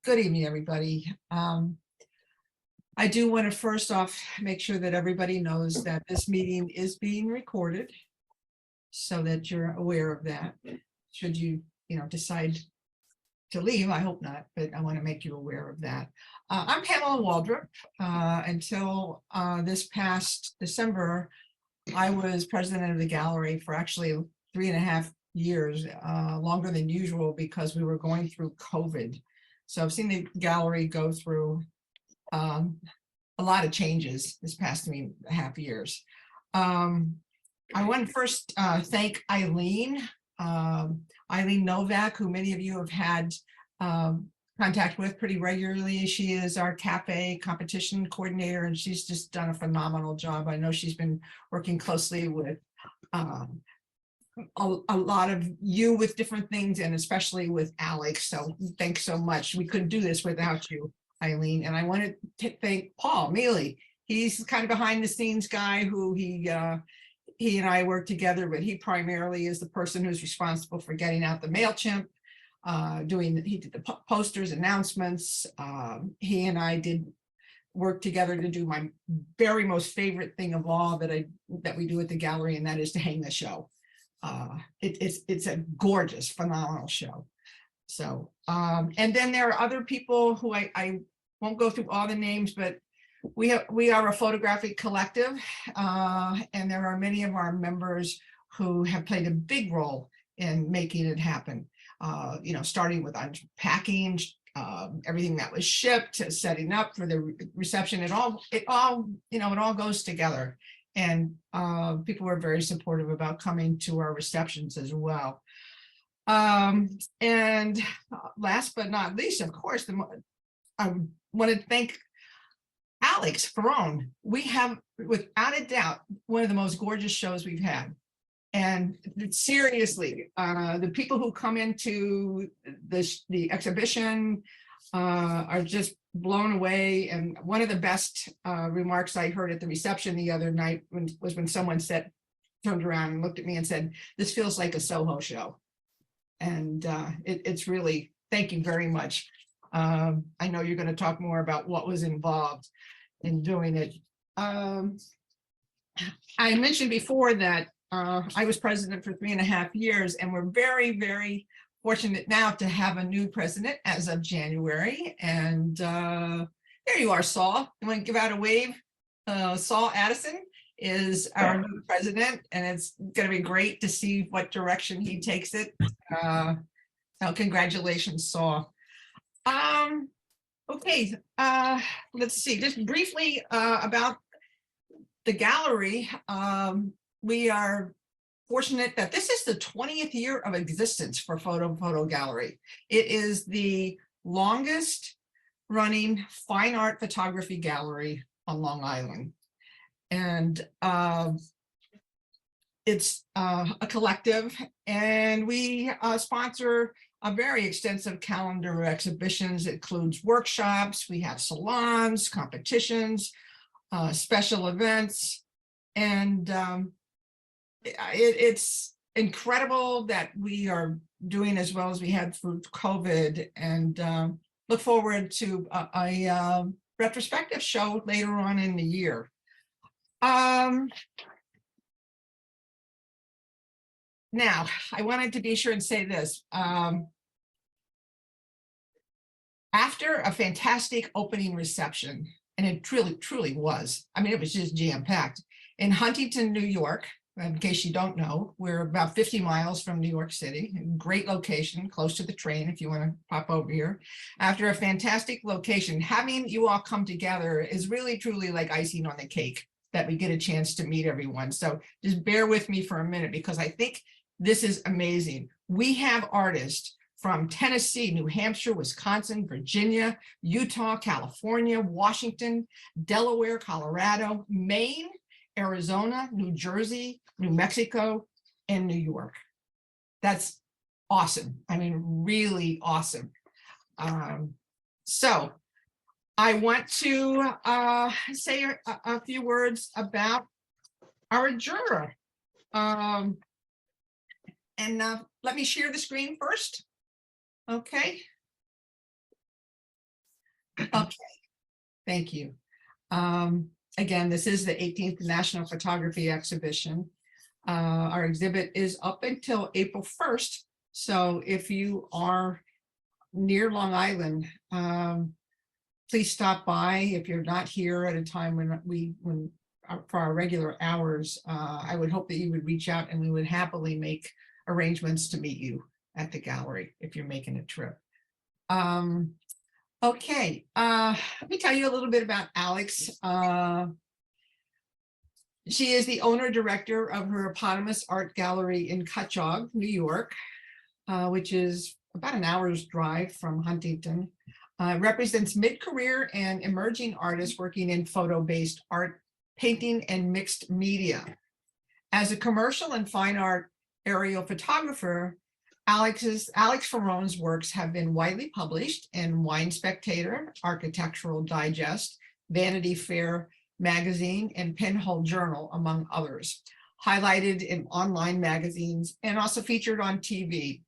Good evening, everybody. I do want to first off make sure that everybody knows that this meeting is being recorded so that you're aware of that. Should you, decide to leave, I hope not, but I want to make you aware of that. I'm Pamela Waldrop. Until this past December, I was president of the gallery for actually 3.5 years, longer than usual because we were going through COVID. So I've seen the gallery go through a lot of changes this past 3.5 years. I want to first thank Eileen Novak, who many of you have had contact with pretty regularly. She is our cafe competition coordinator, and she's just done a phenomenal job. I know she's been working closely with a lot of you with different things, and especially with Alex. So thanks so much. We couldn't do this without you, Eileen. And I want to thank Paul Mealy. He's kind of behind the scenes guy who he and I work together, but he primarily is the person who's responsible for getting out the MailChimp, he did the posters, announcements. He and I did work together to do my very most favorite thing of all that we do at the gallery, and that is to hang the show. It's a gorgeous, phenomenal show. So, and then there are other people who I won't go through all the names, but we are a photographic collective, and there are many of our members who have played a big role in making it happen. Starting with unpacking everything that was shipped, setting up for the reception. It all goes together. And people were very supportive about coming to our receptions as well. And last but not least, of course, I want to thank Alex Ferrone. We have, without a doubt, one of the most gorgeous shows we've had. And seriously, the people who come into the exhibition are just blown away. And one of the best remarks I heard at the reception the other night was when someone turned around and looked at me and said, "This feels like a Soho show." And it's really, thank you very much. I know you're going to talk more about what was involved in doing it. I mentioned before that I was president for 3.5 years, and we're very, very fortunate now to have a new president as of January. And there you are, Saul. You want to give out a wave? Saul Addison is our new president, and it's going to be great to see what direction he takes it. So congratulations, Saul. Okay, let's see, just briefly about the gallery. We are fortunate that this is the 20th year of existence for Photo Gallery. It is the longest running fine art photography gallery on Long Island. And it's a collective, and we sponsor a very extensive calendar of exhibitions. It includes workshops, we have salons, competitions, special events, and it's incredible that we are doing as well as we had through COVID, and look forward to a retrospective show later on in the year. Now, I wanted to be sure and say this. After a fantastic opening reception, and it truly was, I mean, it was just jam-packed, in Huntington, New York. In case you don't know, we're about 50 miles from New York City, great location, close to the train if you want to pop over here. After a fantastic location, having you all come together is really, truly like icing on the cake, that we get a chance to meet everyone. So just bear with me for a minute, because I think this is amazing. We have artists from Tennessee, New Hampshire, Wisconsin, Virginia, Utah, California, Washington, Delaware, Colorado, Maine, Arizona, New Jersey, New Mexico, and New York. That's awesome. I mean, really awesome. So I want to say a few words about our juror. And let me share the screen first. Okay. Okay, thank you. Again, this is the 18th National Photography Exhibition. Our exhibit is up until April 1st. So if you are near Long Island, please stop by. If you're not here at a time when for our regular hours, I would hope that you would reach out and we would happily make arrangements to meet you at the gallery if you're making a trip. Okay, let me tell you a little bit about Alex. She is the owner-director of her eponymous art gallery in Cutchogue, New York, which is about an hour's drive from Huntington. Represents mid-career and emerging artists working in photo-based art, painting, and mixed media. As a commercial and fine art aerial photographer, Alex Ferrone's works have been widely published in Wine Spectator, Architectural Digest, Vanity Fair Magazine, and Pinhole Journal, among others, highlighted in online magazines and also featured on TV.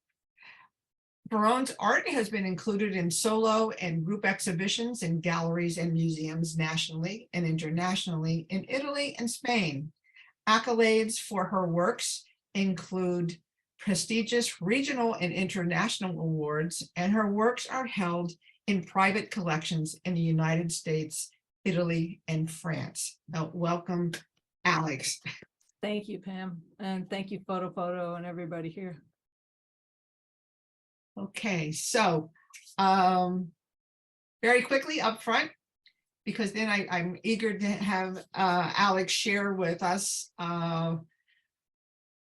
Ferrone's art has been included in solo and group exhibitions in galleries and museums nationally and internationally in Italy and Spain. Accolades for her works include prestigious regional and international awards, and her works are held in private collections in the United States, Italy, and France. Now, welcome, Alex. Thank you, Pam, and thank you, Photo and everybody here. Okay, so very quickly up front, because then I'm eager to have Alex share with us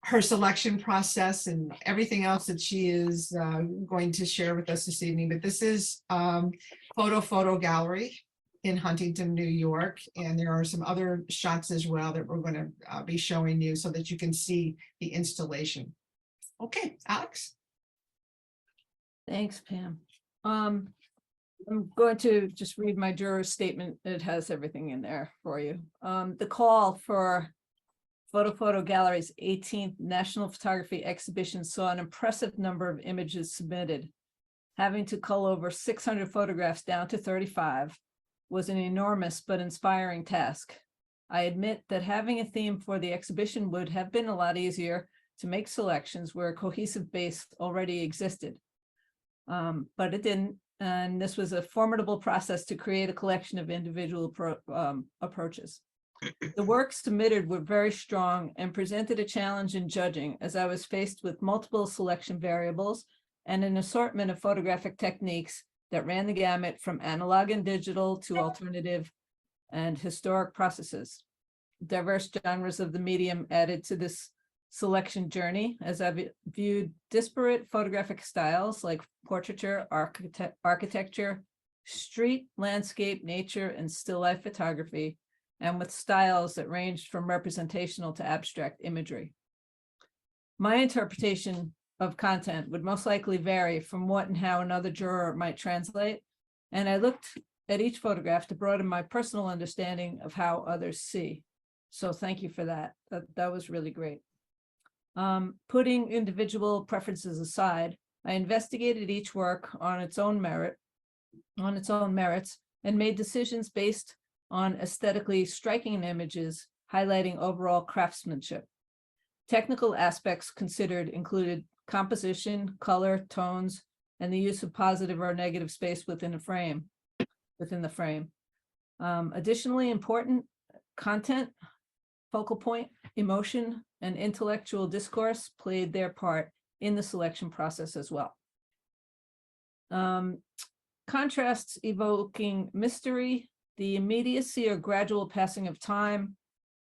her selection process and everything else that she is going to share with us this evening. But this is Photo Gallery in Huntington, New York. And there are some other shots as well that we're going to be showing you so that you can see the installation. Okay, Alex. Thanks, Pam. I'm going to just read my juror statement. It has everything in there for you. The call for Photo Gallery's 18th National Photography Exhibition saw an impressive number of images submitted. Having to cull over 600 photographs down to 35 was an enormous but inspiring task. I admit that having a theme for the exhibition would have been a lot easier to make selections where a cohesive base already existed. But it didn't, and this was a formidable process to create a collection of individual approaches. The works submitted were very strong and presented a challenge in judging, as I was faced with multiple selection variables and an assortment of photographic techniques that ran the gamut from analog and digital to alternative and historic processes. Diverse genres of the medium added to this selection journey, as I've viewed disparate photographic styles like portraiture, architecture, street, landscape, nature, and still life photography, and with styles that ranged from representational to abstract imagery. My interpretation of content would most likely vary from what and how another juror might translate, and I looked at each photograph to broaden my personal understanding of how others see. So thank you for that. That was really great. Putting individual preferences aside, I investigated each work on its own merits, and made decisions based on aesthetically striking images, highlighting overall craftsmanship. Technical aspects considered included composition, color, tones, and the use of positive or negative space within the frame. Additionally, important content, focal point, emotion, and intellectual discourse played their part in the selection process as well. Contrasts evoking mystery, the immediacy or gradual passing of time,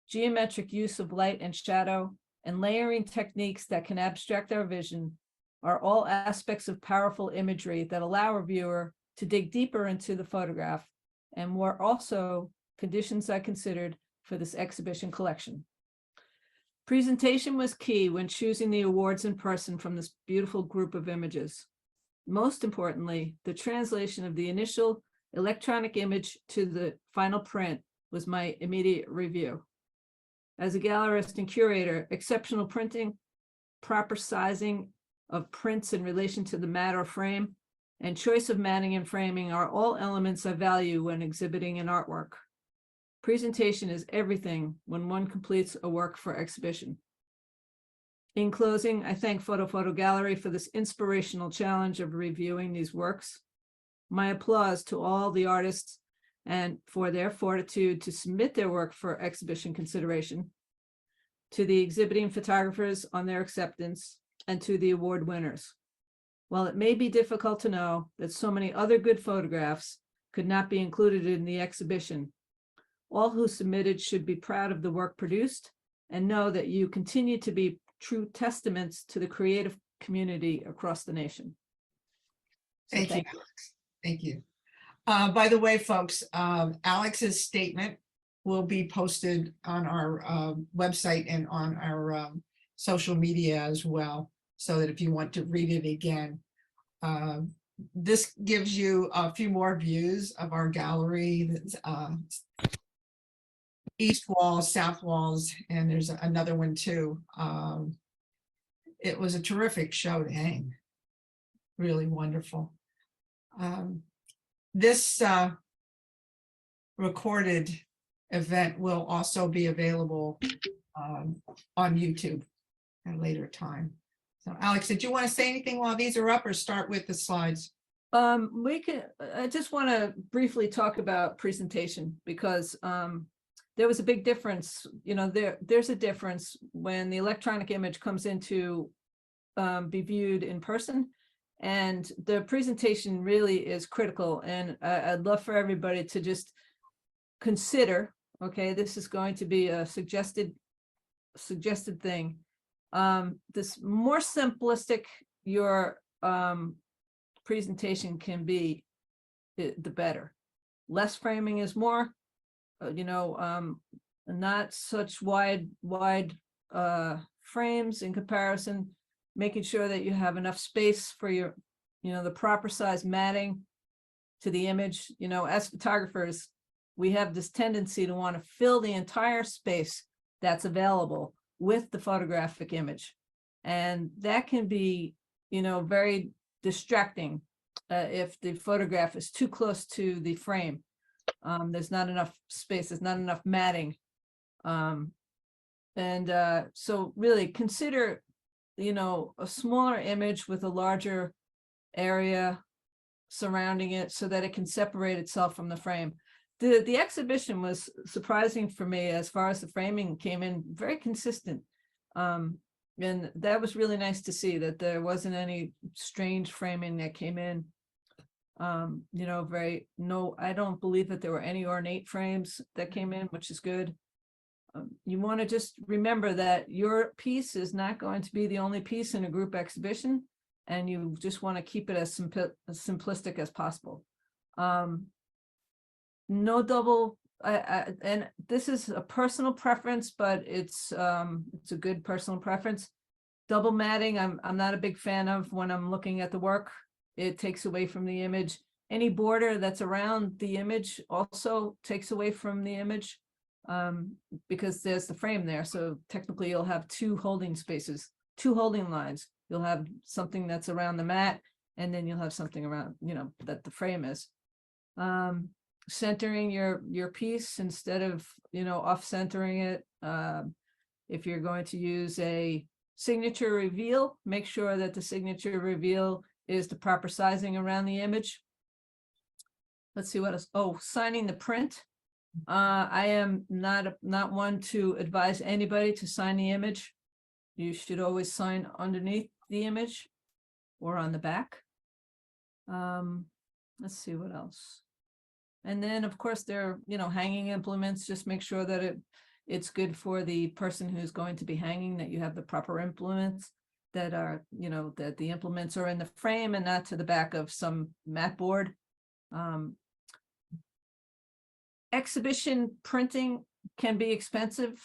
geometric use of light and shadow, and layering techniques that can abstract our vision are all aspects of powerful imagery that allow a viewer to dig deeper into the photograph, and were also conditions I considered for this exhibition collection. Presentation was key when choosing the awards in person from this beautiful group of images. Most importantly, the translation of the initial electronic image to the final print was my immediate review. As a gallerist and curator, exceptional printing, proper sizing of prints in relation to the matte or frame, and choice of matting and framing are all elements I value when exhibiting an artwork. Presentation is everything when one completes a work for exhibition. In closing, I thank Photo Gallery for this inspirational challenge of reviewing these works. My applause to all the artists and for their fortitude to submit their work for exhibition consideration, to the exhibiting photographers on their acceptance, and to the award winners. While it may be difficult to know that so many other good photographs could not be included in the exhibition, all who submitted should be proud of the work produced and know that you continue to be true testaments to the creative community across the nation. So Thank you, Alex. Thank you. By the way, folks, Alex's statement will be posted on our website and on our social media as well, so that if you want to read it again, this gives you a few more views of our gallery. East walls, south walls, and there's another one too. It was a terrific show to hang. Really wonderful. This recorded event will also be available on YouTube at a later time. So Alex, did you want to say anything while these are up, or start with the slides? I just want to briefly talk about presentation, because there was a big difference. You know, there's a difference when the electronic image comes in to be viewed in person, and the presentation really is critical. And I'd love for everybody to just consider, okay, this is going to be a suggested thing. This more simplistic your presentation can be, the better. Less framing is more, not such wide frames in comparison, making sure that you have enough space for your, the proper size matting to the image. As photographers, we have this tendency to want to fill the entire space that's available with the photographic image. And that can be, very distracting if the photograph is too close to the frame. There's not enough space, there's not enough matting. So really consider, a smaller image with a larger area surrounding it so that it can separate itself from the frame. The exhibition was surprising for me as far as the framing came in very consistent. And that was really nice to see, that there wasn't any strange framing that came in. I don't believe that there were any ornate frames that came in, which is good. You want to just remember that your piece is not going to be the only piece in a group exhibition, and you just want to keep it as simplistic as possible. No double, and this is a personal preference, but it's a good personal preference. Double matting, I'm not a big fan of when I'm looking at the work. It takes away from the image. Any border that's around the image also takes away from the image, because there's the frame there. So technically you'll have two holding spaces, two holding lines. You'll have something that's around the mat, and then you'll have something around, that the frame is. Centering your piece instead of, off centering it. If you're going to use a signature reveal, make sure that the signature reveal is the proper sizing around the image. Let's see what else. Oh, signing the print. I am not one to advise anybody to sign the image. You should always sign underneath the image or on the back. Let's see what else. And then, of course, there are, hanging implements. Just make sure that it's good for the person who's going to be hanging, that you have the proper implements that are, that the implements are in the frame and not to the back of some mat board. Exhibition printing can be expensive.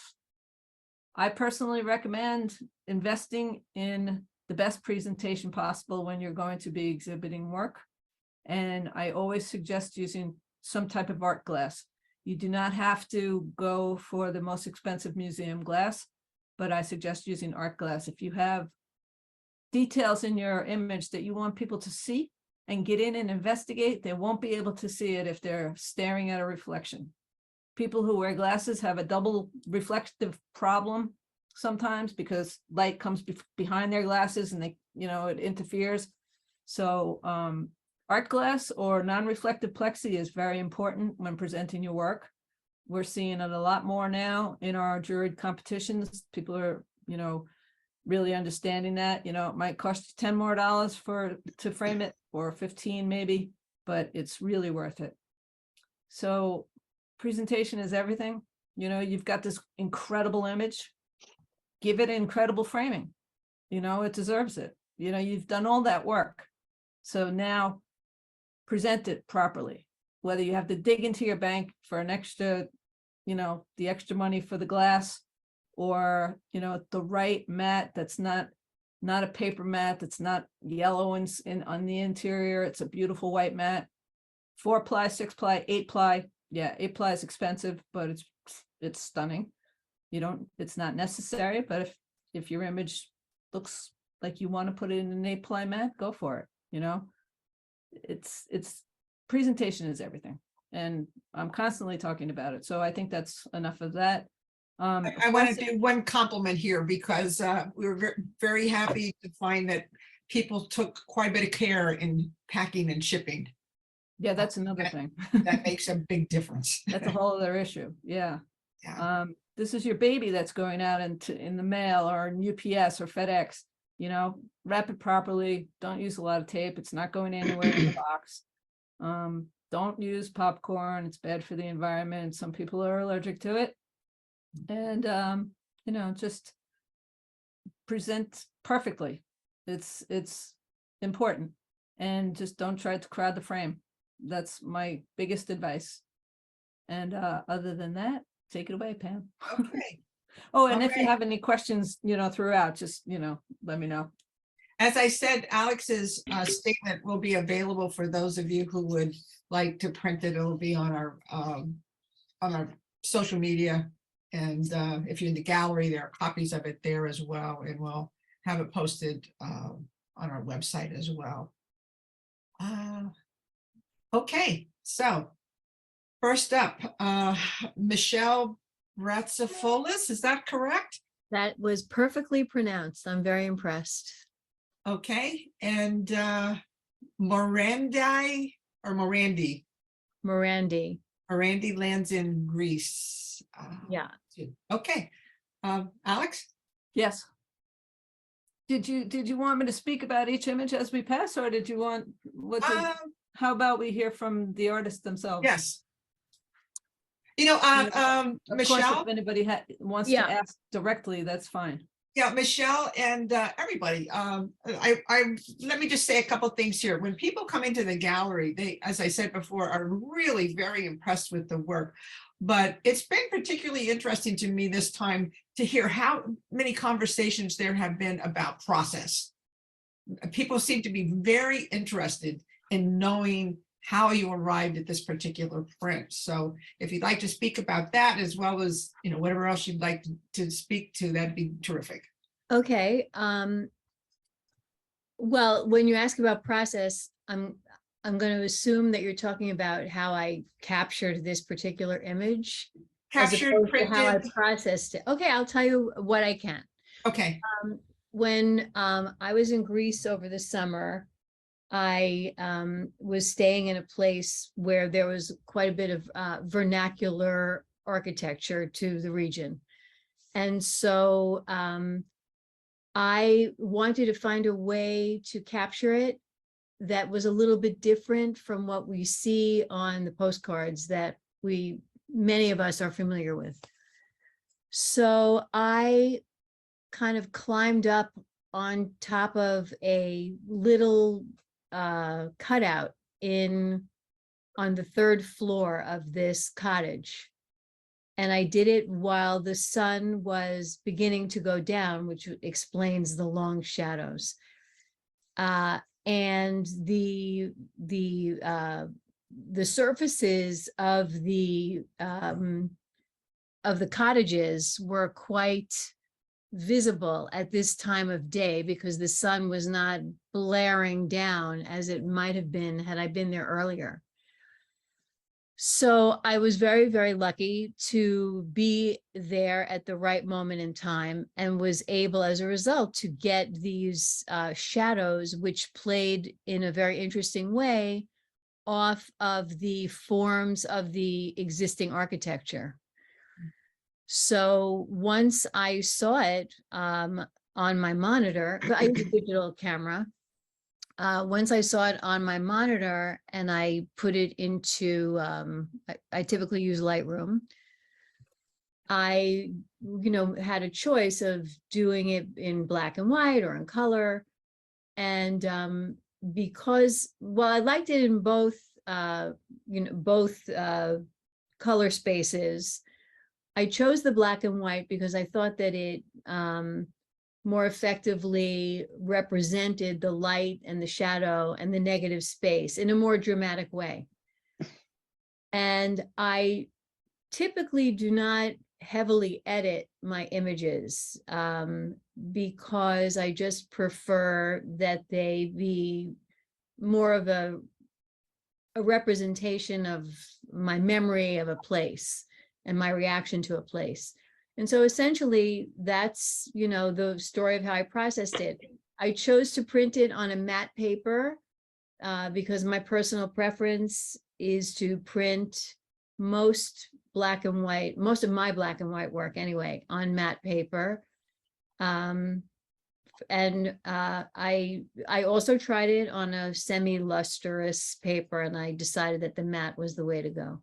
I personally recommend investing in the best presentation possible when you're going to be exhibiting work. And I always suggest using some type of art glass. You do not have to go for the most expensive museum glass, but I suggest using art glass. If you have details in your image that you want people to see, and get in and investigate, they won't be able to see it if they're staring at a reflection. People who wear glasses have a double reflective problem sometimes because light comes behind their glasses and they, it interferes. So art glass or non-reflective plexi is very important when presenting your work. We're seeing it a lot more now in our juried competitions. People are, really understanding that, it might cost you $10 more to frame it, or 15 maybe, but it's really worth it. So presentation is everything. You've got this incredible image, give it incredible framing. It deserves it. You've done all that work. So now present it properly, whether you have to dig into your bank for an extra, the extra money for the glass, or, the right mat that's not a paper mat, that's not yellow on the interior. It's a beautiful white mat, 4-ply, 6-ply, 8-ply. Yeah, 8-ply is expensive, but it's stunning. It's not necessary, but if your image looks like you want to put it in an 8-ply mat, go for it. It's presentation is everything, and I'm constantly talking about it. So I think that's enough of that. I want to do one compliment here because we were very happy to find that people took quite a bit of care in packing and shipping. Yeah, that's another thing. That makes a big difference. That's a whole other issue. Yeah. Yeah. This is your baby that's going out in the mail or in UPS or FedEx. Wrap it properly. Don't use a lot of tape. It's not going anywhere in the box. Don't use popcorn. It's bad for the environment. Some people are allergic to it. And just present perfectly. It's important, and just don't try to crowd the frame. That's my biggest advice. And other than that, take it away, Pam. Okay. Oh, and if you have any questions, throughout, just let me know. As I said, Alex's statement will be available for those of you who would like to print it. It'll be on our social media. And if you're in the gallery, there are copies of it there as well. And we'll have it posted on our website as well. Okay, so first up, Michelle Ratsafolis, is that correct? That was perfectly pronounced. I'm very impressed. Okay, and Morandi or Morandi? Morandi lands in Greece. Yeah. Okay, Alex? Yes. Did you want me to speak about each image as we pass, or did you want how about we hear from the artists themselves? Yes. Of Michelle, course, if anybody wants to ask directly, that's fine. Yeah, Michelle and everybody. Let me just say a couple things here. When people come into the gallery, they, as I said before, are really very impressed with the work. But it's been particularly interesting to me this time to hear how many conversations there have been about process. People seem to be very interested in knowing how you arrived at this particular print. So if you'd like to speak about that, as well as whatever else you'd like to speak to, that'd be terrific. Okay. Well, when you ask about process, I'm going to assume that you're talking about how I captured this particular image, Captured, printed. How I processed it. Okay, I'll tell you what I can. Okay. When I was in Greece over the summer, I was staying in a place where there was quite a bit of vernacular architecture to the region. And so I wanted to find a way to capture it that was a little bit different from what we see on the postcards that many of us are familiar with. So I kind of climbed up on top of a little cutout on the third floor of this cottage. And I did it while the sun was beginning to go down, which explains the long shadows. And the surfaces of the cottages were quite visible at this time of day because the sun was not blaring down as it might have been had I been there earlier. So I was very, very lucky to be there at the right moment in time and was able, as a result, to get these shadows, which played in a very interesting way off of the forms of the existing architecture. So once I saw it on my monitor, but I use a digital camera. Once I saw it on my monitor and I put it into, I typically use Lightroom. I, had a choice of doing it in black and white or in color. And because, well, I liked it in both, both color spaces, I chose the black and white because I thought that it more effectively represented the light and the shadow and the negative space in a more dramatic way. And I typically do not heavily edit my images because I just prefer that they be more of a representation of my memory of a place and my reaction to a place. And so essentially that's, the story of how I processed it. I chose to print it on a matte paper because my personal preference is to print most of my black and white work anyway, on matte paper. I also tried it on a semi-lustrous paper, and I decided that the matte was the way to go.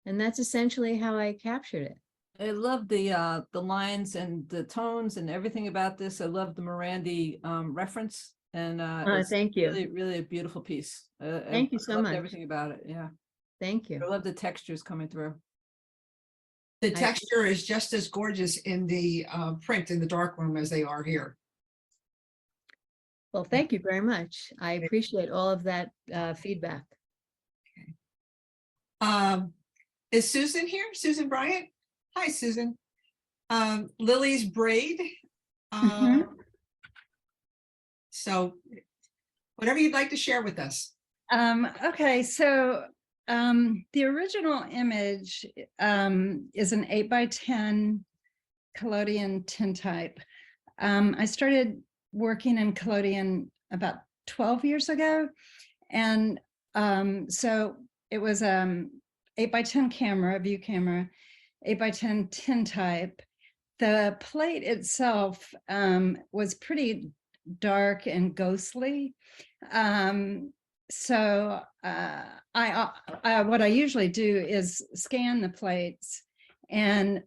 And that's essentially how I captured it. I love the lines and the tones and everything about this. I love the Morandi reference, and it's Thank you. really, really a beautiful piece. Thank you so loved much. everything about it. Yeah, Thank you. I love the textures coming through. The texture is just as gorgeous in the print in the darkroom as they are here. Well, thank you very much. I appreciate all of that feedback. Is Susan here? Susan Bryant? Hi, Susan. Lily's braid. So whatever you'd like to share with us. Okay, so the original image is an 8x10 collodion tintype. I started working in collodion about 12 years ago, and so it was 8x10 camera, view camera, 8x10 tintype. The plate itself was pretty dark and ghostly. So what I usually do is scan the plates, and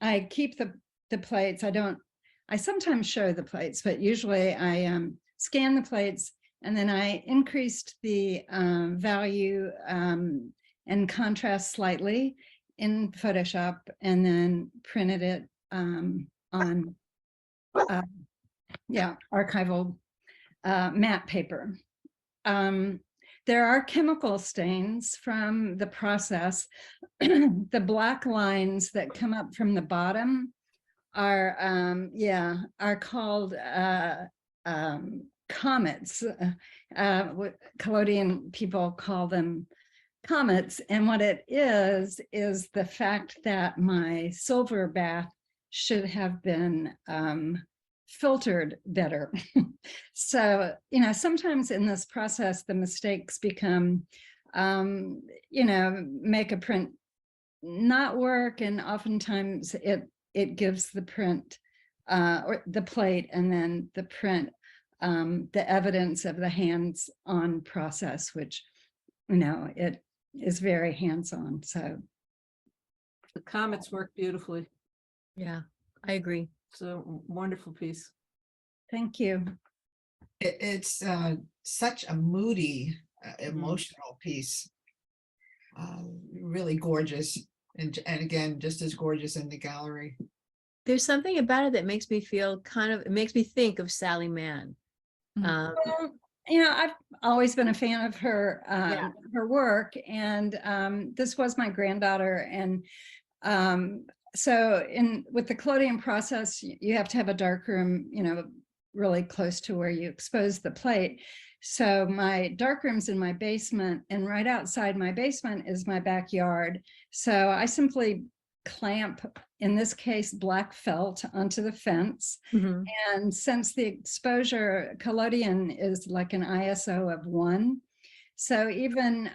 I keep the plates. I sometimes show the plates, but usually I scan the plates, and then I increased the value and contrast slightly in Photoshop, and then printed it on archival matte paper. There are chemical stains from the process. The black lines that come up from the bottom are called comets. Collodion people call them comets, and what it is the fact that my silver bath should have been filtered better. So, sometimes in this process, the mistakes become, make a print not work, and oftentimes it gives the print or the plate and then the print the evidence of the hands-on process, which, it is very hands-on. So The comets work beautifully. Yeah, I agree. It's a wonderful piece. thank you. It's such a moody, emotional piece. Really gorgeous. And again, just as gorgeous in the gallery. There's something about it that makes me feel it makes me think of Sally Mann. Well, I've always been a fan of her her work, and this was my granddaughter, and so with the collodion process, you have to have a dark room, really close to where you expose the plate. So my darkroom's in my basement, and right outside my basement is my backyard. So I simply clamp, in this case, black felt onto the fence. Mhm. And since the exposure collodion is like an ISO of 1, so even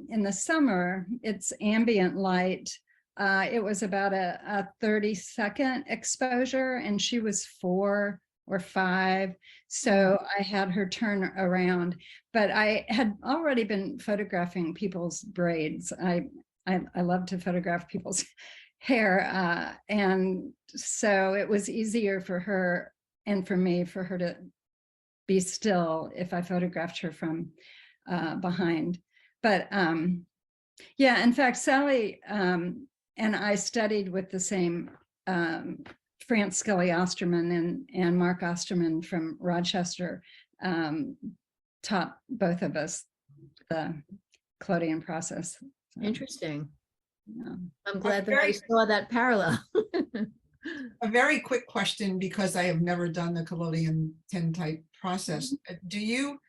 in the summer, it's ambient light. It was about a 30-second exposure, and she was 4 or 5. So I had her turn around, but I had already been photographing people's braids. I love to photograph people's hair. And so it was easier for her and for me for her to be still if I photographed her from behind. But yeah, in fact, Sally and I studied with the same Franz Skelly Osterman and Mark Osterman from Rochester taught both of us the collodion process. So, Interesting. yeah. I'm glad that I very- saw that parallel. A very quick question, because I have never done the collodion tintype process. Do you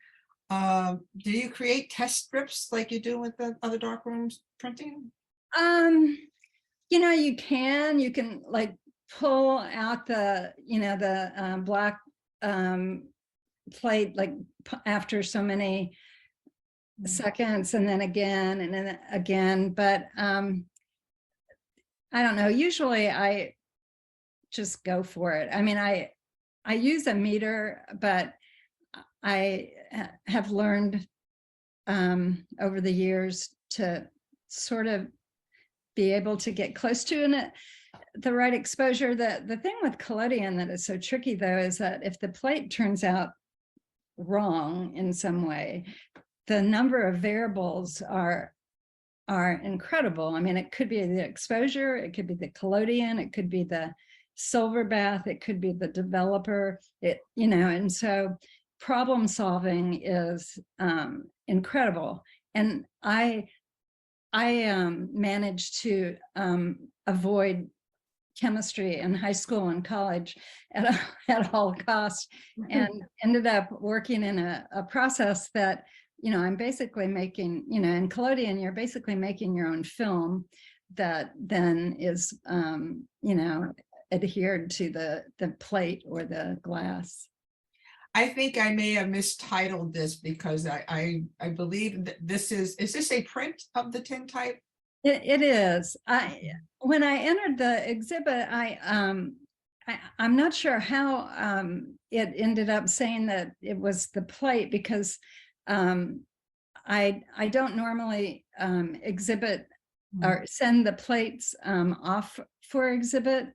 create test strips like you do with the other darkrooms printing? You know, you can like pull out the, the black plate, like after so many seconds, and then again, but I don't know, usually I just go for it. I mean, I use a meter, but I have learned over the years to sort of be able to get close to the right exposure. The thing with collodion that is so tricky, though, is that if the plate turns out wrong in some way, the number of variables are incredible. I mean, it could be the exposure, it could be the collodion, it could be the silver bath, it could be the developer, and so problem solving is incredible. And I managed to avoid chemistry in high school and college at all costs, and ended up working in a process that, I'm basically making, in collodion, you're basically making your own film that then is, adhered to the plate or the glass. I think I may have mistitled this, because I believe that is this a print of the tintype? It is. When I entered the exhibit, I'm not sure how it ended up saying that it was the plate, because I don't normally exhibit or send the plates off for exhibit.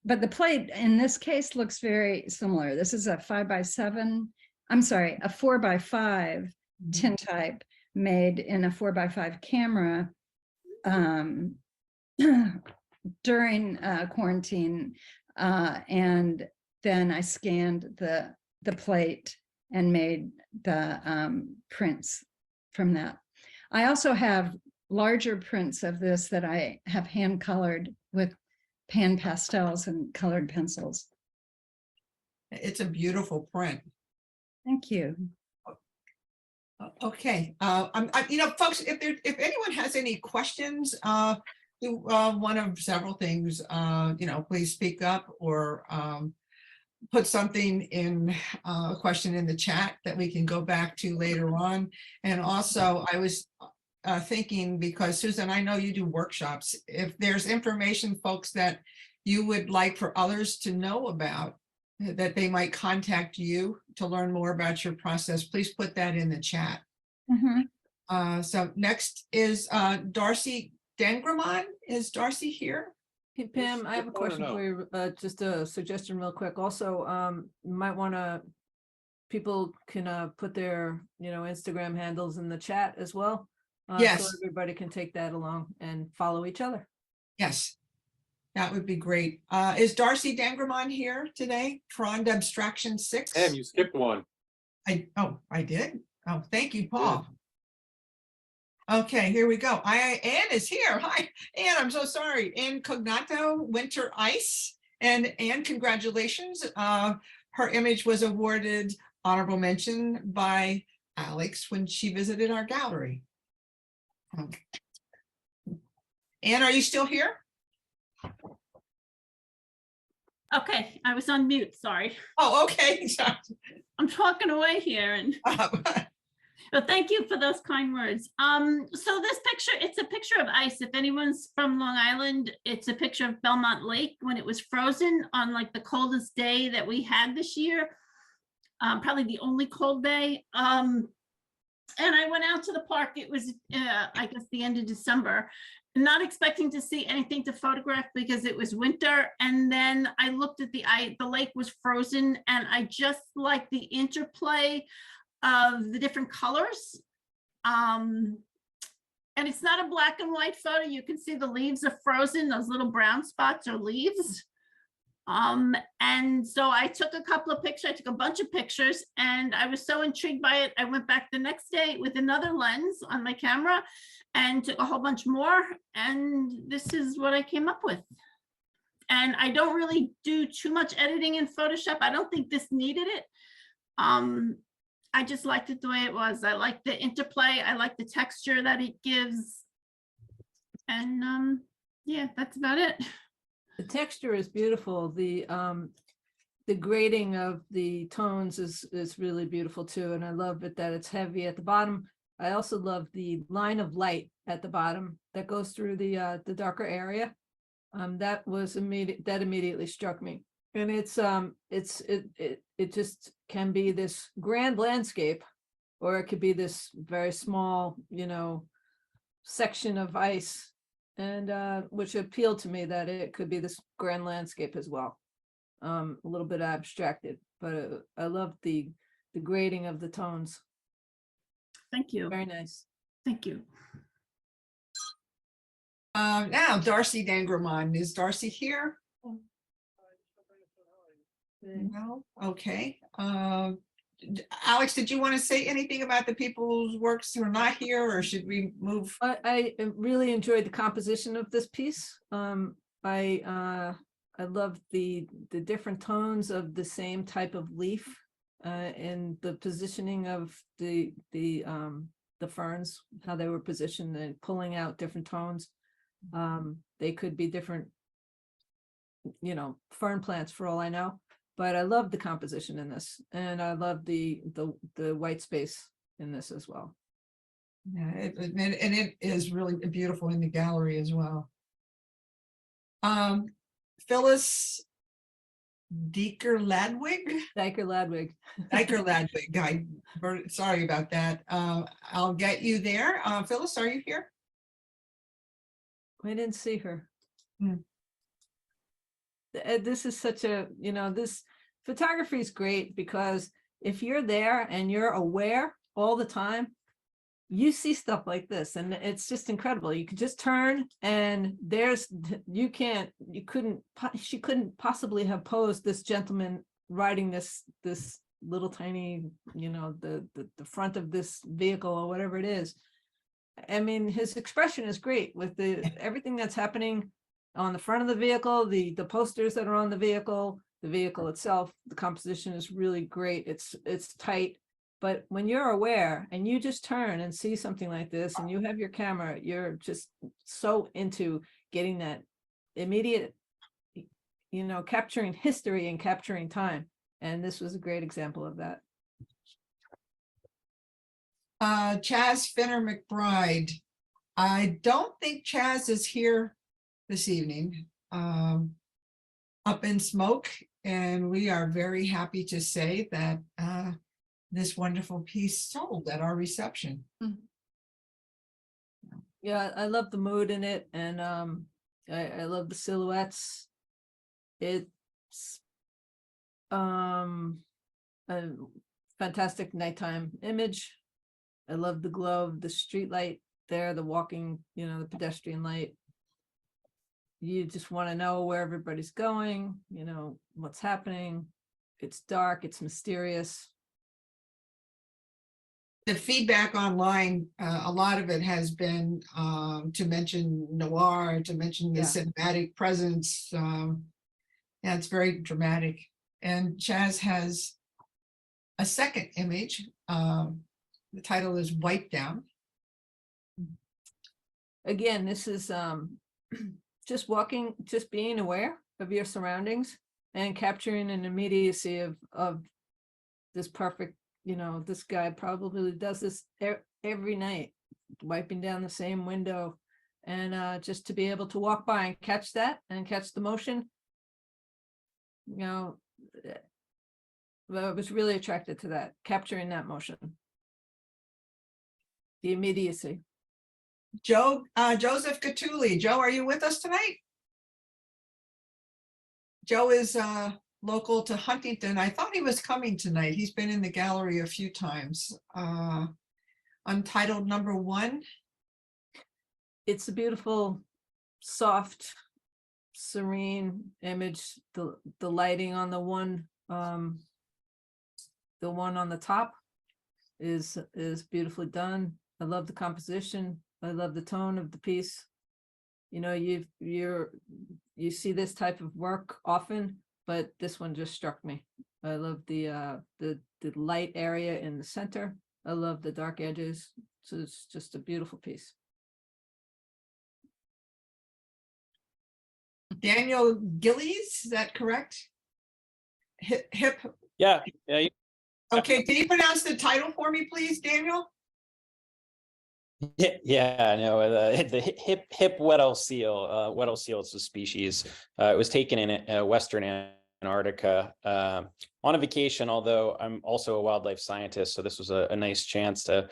But the plate in this case looks very similar. This is a 5x7, I'm sorry, a 4x5 tintype made in a 4x5 camera during quarantine. And then I scanned the plate and made the prints from that. I also have larger prints of this that I have hand colored with pan pastels and colored pencils. It's a beautiful print. Thank you. Okay, folks, if anyone has any questions, one of several things, please speak up, or put something in a question in the chat that we can go back to later on. And also, I was thinking, because Susan, I know you do workshops, if there's information, folks, that you would like for others to know about, that they might contact you to learn more about your process, please put that in the chat. So next is Darcy Dengramon. Is Darcy here? Hey, Pam, I have a question for you, just a suggestion real quick. Also, you might want to, people can put their, Instagram handles in the chat as well. Yes. So everybody can take that along and follow each other. Yes, that would be great. Is Darcy Dengramon here today? Frond Abstraction 6? Pam, you skipped one. I did? Oh, thank you, Paul. Okay, here we go. Anne is here. Hi, Anne, I'm so sorry. Anne Cognato, Winter Ice. And congratulations. Her image was awarded honorable mention by Alex when she visited our gallery. Anne, are you still here? Okay, I was on mute, sorry. Oh, okay. I'm talking away here and, but thank you for those kind words. So this picture, it's a picture of ice. If anyone's from Long Island, it's a picture of Belmont Lake when it was frozen on like the coldest day that we had this year. Probably the only cold day. And I went out to the park. It was, I guess, the end of December, not expecting to see anything to photograph because it was winter. And then I looked at the lake was frozen, and I just liked the interplay of the different colors. And it's not a black and white photo. You can see the leaves are frozen. Those little brown spots are leaves. And so I took a couple of pictures, I took a bunch of pictures, and I was so intrigued by it. I went back the next day with another lens on my camera and took a whole bunch more. And this is what I came up with. And I don't really do too much editing in Photoshop. I don't think this needed it. I just liked it the way it was. I like the interplay. I like the texture that it gives. And yeah, that's about it. The texture is beautiful. The grading of the tones is really beautiful too. And I love it that it's heavy at the bottom. I also love the line of light at the bottom that goes through the darker area. That was immediately struck me. And it just can be this grand landscape, or it could be this very small, section of ice. And which appealed to me, that it could be this grand landscape as well. A little bit abstracted, but I love the grading of the tones. Thank you. Very nice. Thank you. Now Darcy Dangermond. Is Darcy here? No. Okay. Alex, did you want to say anything about the people whose works who are not here, or should we move? I really enjoyed the composition of this piece. I love the different tones of the same type of leaf, and the positioning of the ferns, how they were positioned and pulling out different tones. They could be different, fern plants for all I know. But I love the composition in this, and I love the white space in this as well. Yeah, it is really beautiful in the gallery as well. Phyllis Diker-Ladwig. Sorry about that. I'll get you there. Phyllis, are you here? I didn't see her. This is such a, this photography is great, because if you're there and you're aware all the time, you see stuff like this, and it's just incredible. You could just turn and she couldn't possibly have posed this gentleman riding this little tiny, the front of this vehicle or whatever it is. I mean, his expression is great with everything that's happening on the front of the vehicle, the posters that are on the vehicle itself. The composition is really great. It's tight, but when you're aware and you just turn and see something like this and you have your camera, you're just so into getting that immediate, capturing history and capturing time. And this was a great example of that. Chaz Finner McBride. I don't think Chaz is here this evening, up in smoke, and we are very happy to say that this wonderful piece sold at our reception. Yeah, I love the mood in it, and I love the silhouettes. It's a fantastic nighttime image. I love the glow of the street light there, the walking, the pedestrian light. You just want to know where everybody's going, what's happening. It's dark, it's mysterious. The feedback online, a lot of it has been to mention noir, to mention the cinematic presence. Yeah, it's very dramatic. And Chaz has a second image. The title is Wipe Down. Again, this is just walking, just being aware of your surroundings and capturing an immediacy of this perfect, you know, this guy probably does this every night, wiping down the same window. And just to be able to walk by and catch that and catch the motion, you know, I was really attracted to that, capturing that motion. The immediacy. Joseph Gatuli. Joe, are you with us tonight? Joe is local to Huntington. I thought he was coming tonight. He's been in the gallery a few times. Untitled number 1. It's a beautiful, soft, serene image. The lighting on the one on the top is beautifully done. I love the composition. I love the tone of the piece. You know, you see this type of work often, but this one just struck me. I love the light area in the center. I love the dark edges. So it's just a beautiful piece. Daniel Gillies, is that correct? Hip. Yeah. Yeah. Okay, can you pronounce the title for me, please, Daniel? Yeah, no, the hip Weddell seal. Weddell seal is a species. It was taken in Western Antarctica on a vacation, although I'm also a wildlife scientist. So this was a nice chance to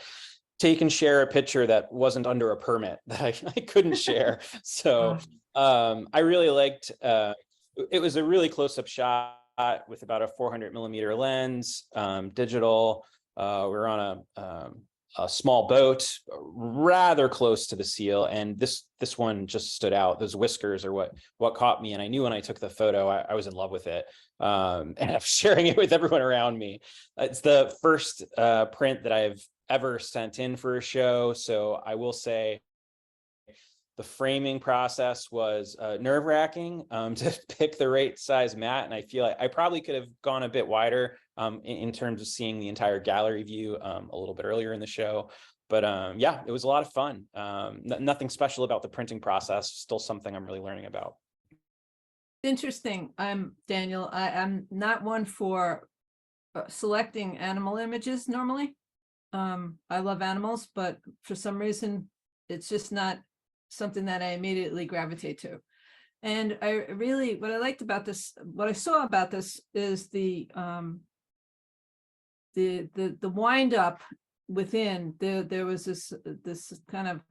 take and share a picture that wasn't under a permit that I couldn't share. So I really liked, it was a really close-up shot with about a 400mm lens, digital. We're on a small boat, rather close to the seal, and this one just stood out. Those whiskers are what caught me, and I knew when I took the photo, I was in love with it, and I'm sharing it with everyone around me. It's the first print that I've ever sent in for a show, so I will say the framing process was nerve-wracking to pick the right size mat, and I feel like I probably could have gone a bit wider in terms of seeing the entire gallery view a little bit earlier in the show. But yeah, it was a lot of fun. Nothing special about the printing process, still something I'm really learning about. Interesting. Daniel, I'm not one for selecting animal images normally. I love animals, but for some reason, it's just not something that I immediately gravitate to. And what I liked about this, what I saw about this is the wind up within. There was this kind of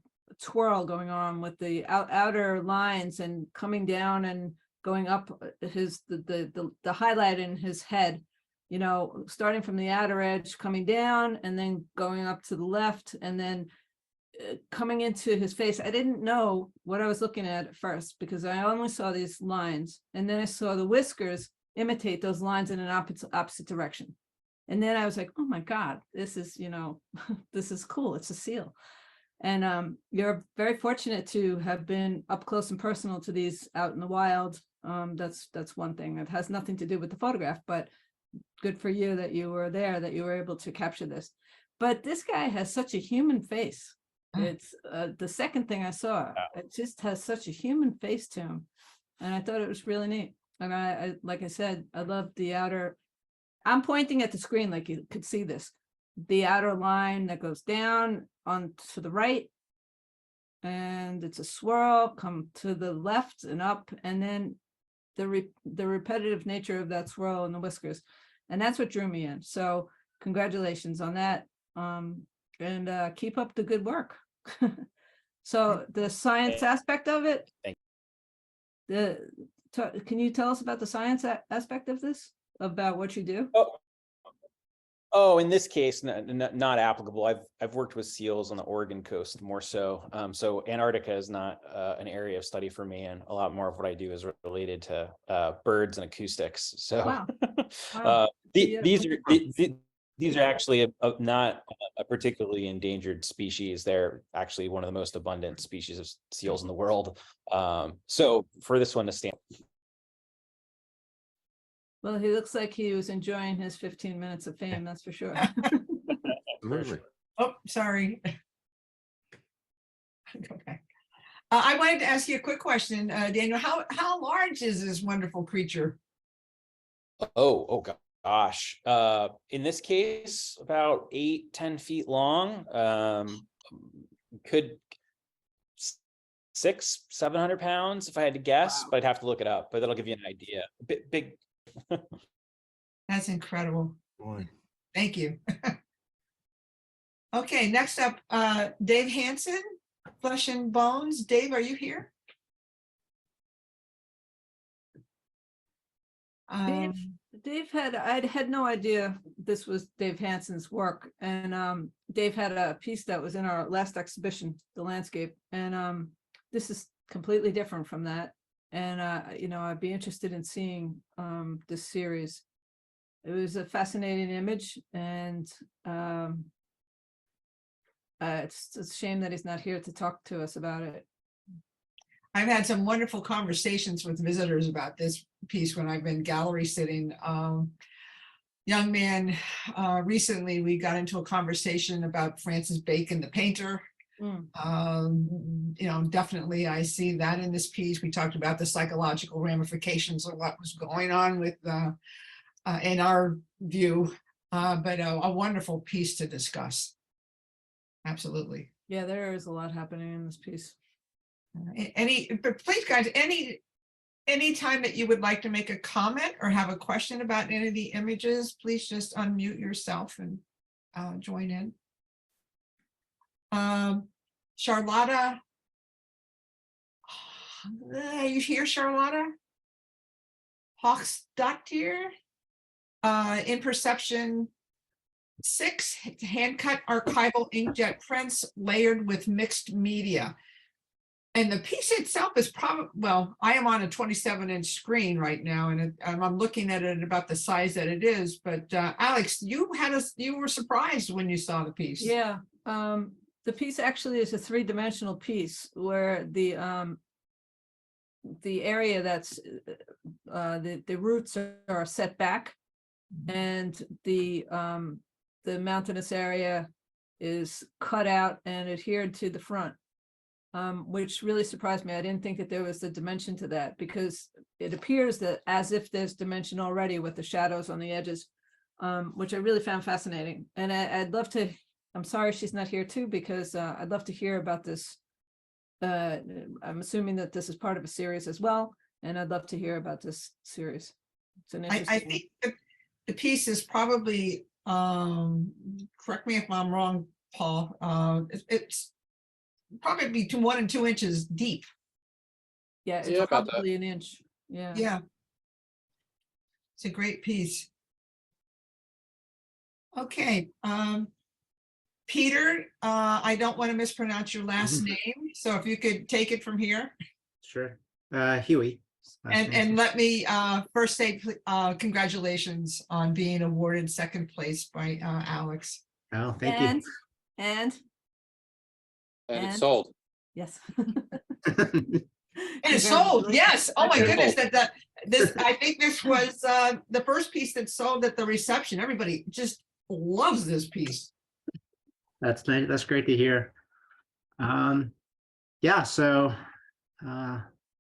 twirl going on with the outer lines and coming down and going up the highlight in his head, you know, starting from the outer edge, coming down and then going up to the left and then coming into his face. I didn't know what I was looking at first because I only saw these lines, and then I saw the whiskers imitate those lines in an opposite direction. And then I was like, oh my God, this is, you know, this is cool. It's a seal. And you're very fortunate to have been up close and personal to these out in the wild. That's one thing. It has nothing to do with the photograph, but good for you that you were there, that you were able to capture this. But this guy has such a human face. It's the second thing I saw. It just has such a human face to him, and I thought it was really neat. And I like I said, I love the outer. I'm pointing at the screen like you could see this. The outer line that goes down on to the right, and it's a swirl. Come to the left and up, and then the repetitive nature of that swirl and the whiskers, and that's what drew me in. So congratulations on that. And keep up the good work. So the science aspect of it, can you tell us about the science aspect of this, about what you do? Oh, in this case, not applicable. I've worked with seals on the Oregon coast more so. So Antarctica is not an area of study for me, and a lot more of what I do is related to birds and acoustics. So Wow. Wow. These are actually not a particularly endangered species. They're actually one of the most abundant species of seals in the world. So for this one to stand Well, he looks like he was enjoying his 15 minutes of fame, that's for sure. Absolutely. Oh, sorry. Okay. I wanted to ask you a quick question, Daniel. How large is this wonderful creature? Oh gosh. In this case, about 8-10 feet long. Could 600-700 pounds if I had to guess, but I'd have to look it up. But that'll give you an idea. Big. That's incredible. Boy. Thank you. Okay, next up, Dave Hansen, Flesh and Bones. Dave, are you here? I'd had no idea this was Dave Hansen's work. And Dave had a piece that was in our last exhibition, The Landscape. And this is completely different from that. And, I'd be interested in seeing this series. It was a fascinating image, and it's a shame that he's not here to talk to us about it. I've had some wonderful conversations with visitors about this piece when I've been gallery sitting. Young man, recently we got into a conversation about Francis Bacon, the painter. Definitely I see that in this piece. We talked about the psychological ramifications of what was going on with in our view, but a wonderful piece to discuss. Absolutely. Yeah, there is a lot happening in this piece. But please, guys, any time that you would like to make a comment or have a question about any of the images, please just unmute yourself and join in. Charlotta, are you here, Charlotta? Hawksdottir, in Perception 6, hand-cut archival inkjet prints layered with mixed media. And the piece itself is probably, well, I am on a 27-inch screen right now, and I'm looking at it about the size that it is. But Alex, you were surprised when you saw the piece. Yeah, the piece actually is a 3-dimensional piece where the area that's the roots are set back, and the mountainous area is cut out and adhered to the front. Which really surprised me. I didn't think that there was a dimension to that, because it appears that as if there's dimension already with the shadows on the edges, which I really found fascinating. And I'd love to, I'm sorry she's not here too, because I'd love to hear about this. I'm assuming that this is part of a series as well, and I'd love to hear about this series. It's an interesting I think the piece is probably, correct me if I'm wrong, Paul, it's probably between 1 and 2 inches deep. Yeah, it's Yeah, about probably an inch. Yeah. Yeah. It's a great piece. Okay. Peter, I don't want to mispronounce your last name, so if you could take it from here. Sure. Huey. And let me first say congratulations on being awarded 2nd place by Alex. Oh, thank you. And It's sold. yes. And it's sold, yes. Oh my goodness, this I think this was the first piece that sold at the reception. Everybody just loves this piece. That's nice. That's great to hear. Yeah, so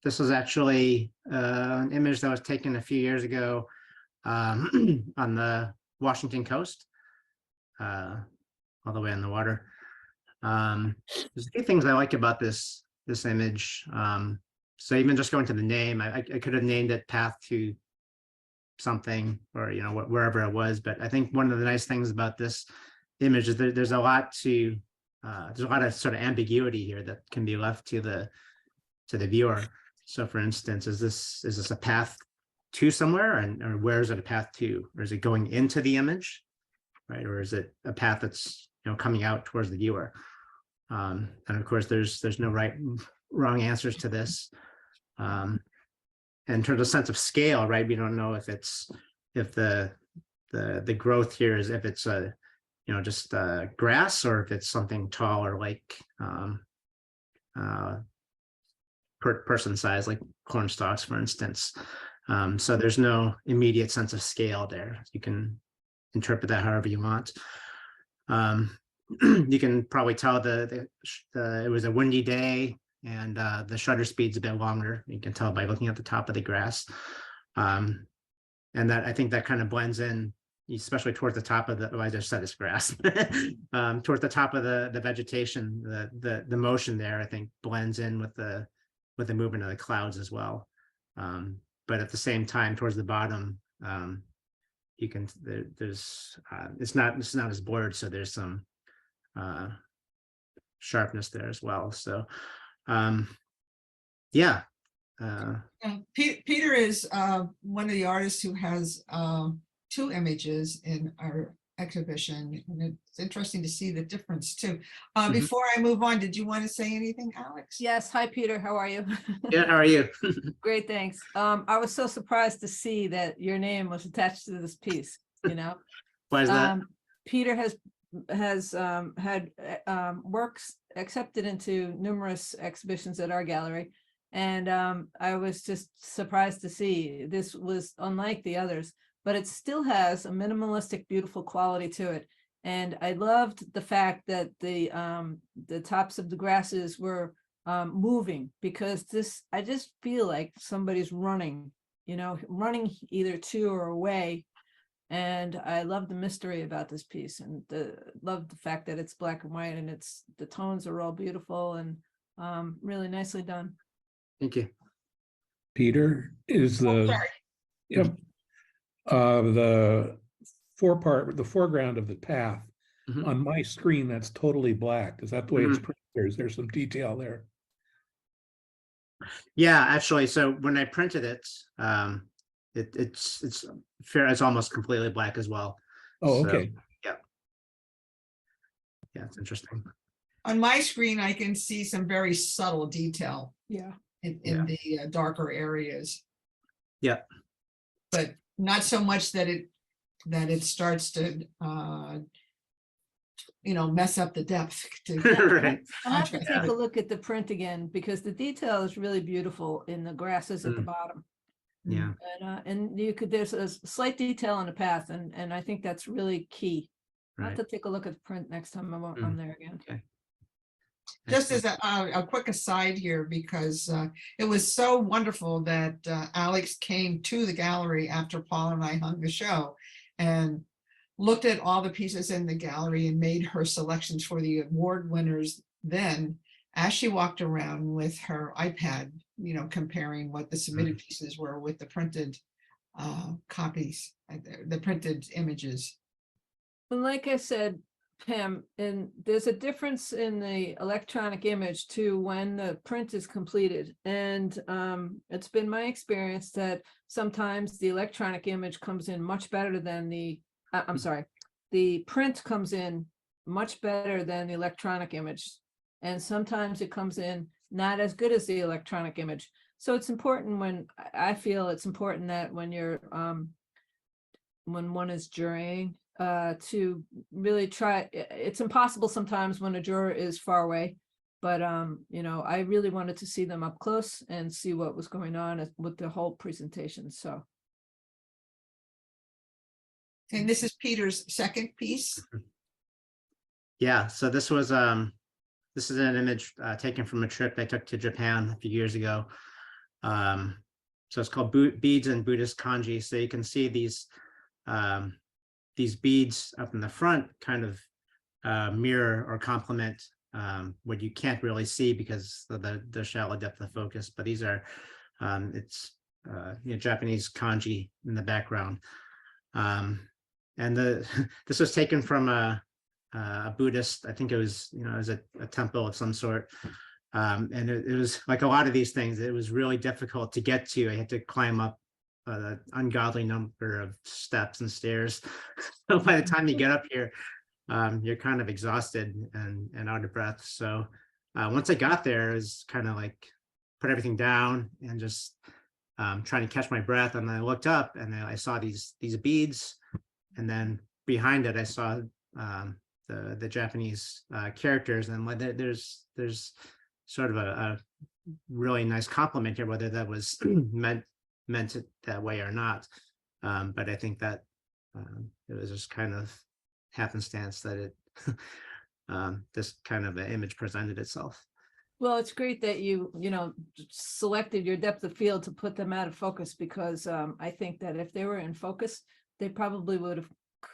this was actually an image that was taken a few years ago on the Washington coast, all the way on the water. There's a few things I like about this image. So even just going to the name, I could have named it Path to something, or wherever it was. But I think one of the nice things about this image is that there's a lot of sort of ambiguity here that can be left to the viewer. So for instance, is this a path to somewhere, or where is it a path to? Or is it going into the image, right? Or is it a path that's coming out towards the viewer? And of course, there's no wrong answers to this. In terms of sense of scale, right? We don't know if the growth here is, if it's just grass, or if it's something taller, like person size, like corn stalks, for instance. So there's no immediate sense of scale there. You can interpret that however you want. You can probably tell it was a windy day, and the shutter speed's a bit longer. You can tell by looking at the top of the grass. And that, I think that kind of blends in, especially towards the top of the, well, I just said it's grass. Towards the top of the vegetation, the motion there, I think, blends in with the movement of the clouds as well. But at the same time, towards the bottom, you can there's it's not as blurred, so there's some sharpness there as well. So yeah. Peter is one of the artists who has 2 images in our exhibition, and it's interesting to see the difference too. Before I move on, did you want to say anything, Alex? Yes. Hi, Peter. How are you? Yeah, how are you? Great, thanks. I was so surprised to see that your name was attached to this piece, you know? Why is that? Peter has had works accepted into numerous exhibitions at our gallery. And I was just surprised to see this was unlike the others, but it still has a minimalistic, beautiful quality to it. And I loved the fact that the tops of the grasses were moving, because I just feel like somebody's running, you know, running either to or away. And I love the mystery about this piece, and love the fact that it's black and white, and the tones are all beautiful and really nicely done. Thank you. Peter, is the Sorry. yep the foreground of the path Mhm. on my screen, that's totally black. Is that the way it's printed, or is there some detail there? Yeah, actually, so when I printed it, it's fair. It's almost completely black as well. Oh, So, okay. yeah, it's interesting. On my screen, I can see some very subtle detail Yeah. in the darker areas. Yeah. But not so much that it starts to mess up the depth. Right. I'll have to take a look at the print again, because the detail is really beautiful in the grasses at the bottom. Yeah. And there's a slight detail on the path, and I think that's really key. I'll have Right. to take a look at the print next time I'm there again. Okay. Just as a quick aside here, because it was so wonderful that Alex came to the gallery after Paul and I hung the show and looked at all the pieces in the gallery and made her selections for the award winners. Then, as she walked around with her iPad, comparing what the submitted pieces were with the printed copies, the printed images. And like I said, Pam, and there's a difference in the electronic image to when the print is completed. And it's been my experience that sometimes the electronic image comes in much better than the print comes in much better than the electronic image. And sometimes it comes in not as good as the electronic image. So it's important I feel it's important that when you're, when one is jurying, to really try. It's impossible sometimes when a juror is far away, but I really wanted to see them up close and see what was going on with the whole presentation. So, and this is Peter's second piece. Yeah, so this is an image taken from a trip I took to Japan a few years ago. So it's called Beads and Buddhist Kanji. So you can see these beads up in the front kind of mirror or complement what you can't really see because of the shallow depth of focus. But these are it's Japanese kanji in the background, and this was taken from a Buddhist. I think it was a temple of some sort, and it was like a lot of these things. It was really difficult to get to. I had to climb up an ungodly number of steps and stairs. So by the time you get up here, you're kind of exhausted and out of breath. So once I got there, it was kind of like put everything down and just trying to catch my breath. And then I looked up and then I saw these beads, and then behind it I saw the Japanese characters, and there's sort of a really nice compliment here, whether that was meant meant it that way or not. But I think that it was just kind of happenstance that it this kind of an image presented itself. Well, it's great that you selected your depth of field to put them out of focus, because I think that if they were in focus, they probably would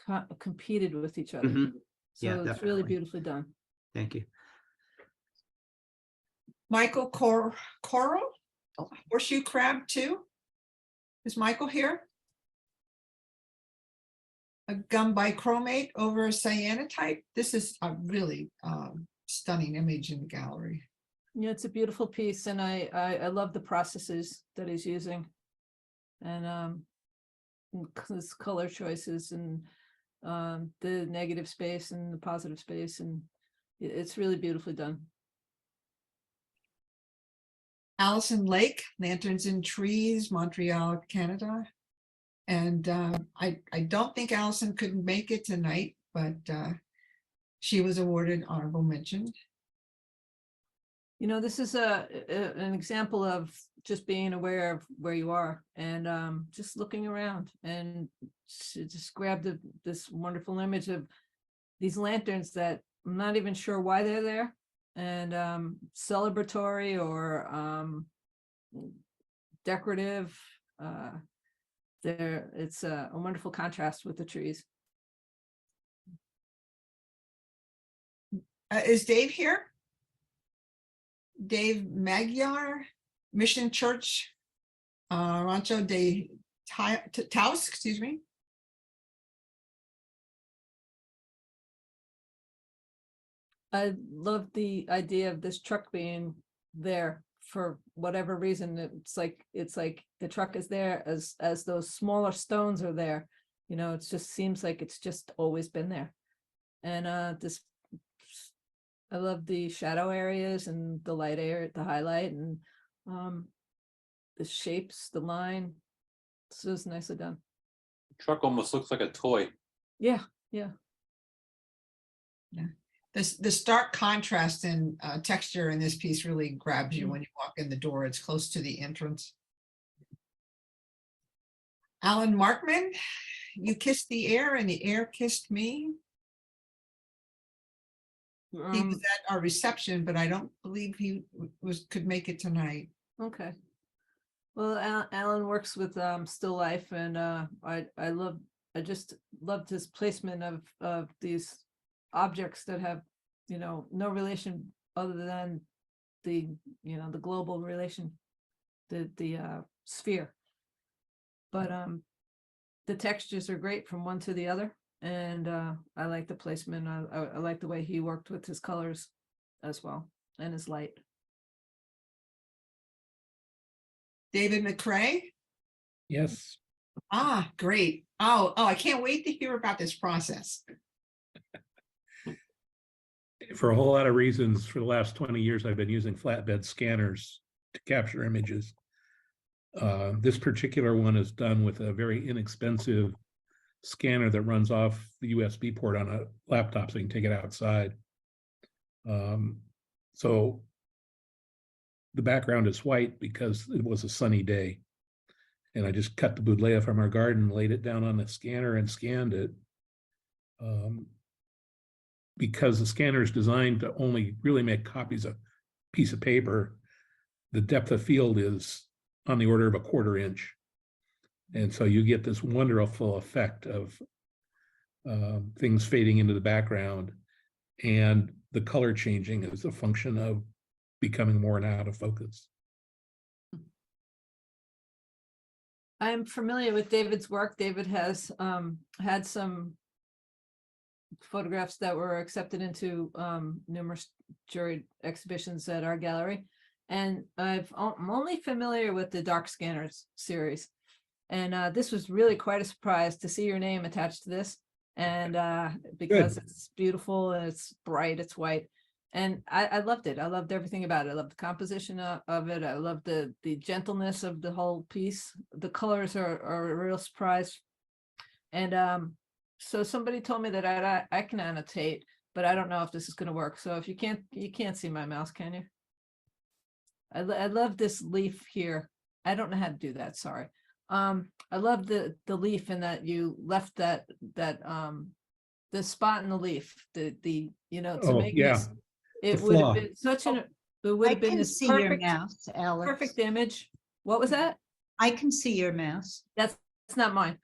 have competed with each other. Mhm. So Yeah, it's really definitely. beautifully done. Thank you. Michael Coral, horseshoe crab too. Is Michael here? A gum bichromate over a cyanotype. This is a really stunning image in the gallery. Yeah, it's a beautiful piece, and I love the processes that he's using, and his color choices, and the negative space and the positive space, and it's really beautifully done. Allison Lake, Lanterns in Trees, Montreal, Canada. And I don't think Allison could make it tonight, but she was awarded honorable mention. This is an example of just being aware of where you are, and just looking around, and just grabbed this wonderful image of these lanterns that I'm not even sure why they're there, and celebratory or decorative. It's a wonderful contrast with the trees. Is Dave here? Dave Magyar, Mission Church, Rancho de Taos, excuse me. I love the idea of this truck being there for whatever reason. It's like the truck is there as those smaller stones are there. It just seems like it's just always been there. And I love the shadow areas and the light area, the highlight, and the shapes, the line. This is nicely done. Truck almost looks like a toy. Yeah. The stark contrast in texture in this piece really grabs you when you walk in the door. It's close to the entrance. Alan Markman, You Kissed the Air and the Air Kissed Me. He was at our reception, but I don't believe he could make it tonight. Okay. Well, Alan works with still life, and I just loved his placement of these objects that have no relation other than the global relation, the sphere. But the textures are great from one to the other, and I like the placement. I like the way he worked with his colors as well, and his light. David McCrae. Yes. Ah, great. Oh, I can't wait to hear about this process. For a whole lot of reasons, for the last 20 years, I've been using flatbed scanners to capture images. This particular one is done with a very inexpensive scanner that runs off the USB port on a laptop, so you can take it outside. So the background is white because it was a sunny day. And I just cut the buddleia from our garden, laid it down on the scanner and scanned it. Because the scanner is designed to only really make copies of a piece of paper, the depth of field is on the order of a 1/4 inch. And so you get this wonderful effect of things fading into the background, and the color changing is a function of becoming more and out of focus. I'm familiar with David's work. David has had some photographs that were accepted into numerous jury exhibitions at our gallery. And I'm only familiar with the Dark Scanners series. And this was really quite a surprise to see your name attached to this. And because it's beautiful, and it's bright, it's white. And I loved it. I loved everything about it. I loved the composition of it. I loved the gentleness of the whole piece. The colors are a real surprise. And so somebody told me that I can annotate, but I don't know if this is going to work. So if you can't see my mouse, can you? I love this leaf here. I don't know how to do that, sorry. I love the leaf and that you left that the spot in the leaf, to Oh, make yeah, this. It the would have flaw. been it would I have been can this see your perfect, mouse, Alex. perfect image. What was that? I can see your mouse. That's not mine.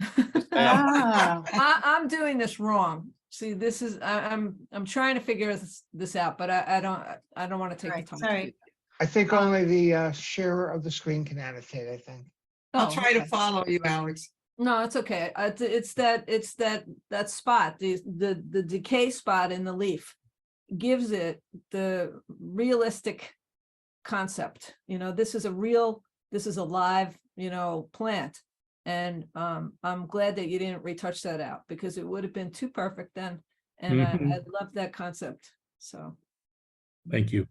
Ah, I'm doing this wrong. See, this is, I'm trying to figure this out, but I don't want to take Right, the time. sorry. to do I think only the sharer of the screen can annotate, I think. I'll Oh, try to okay. follow you, Alex. No, it's okay. It's that spot, the decay spot in the leaf gives it the realistic concept. This is a live, plant. And I'm glad that you didn't retouch that out because it would have been too perfect then. And I love that concept. So Thank you.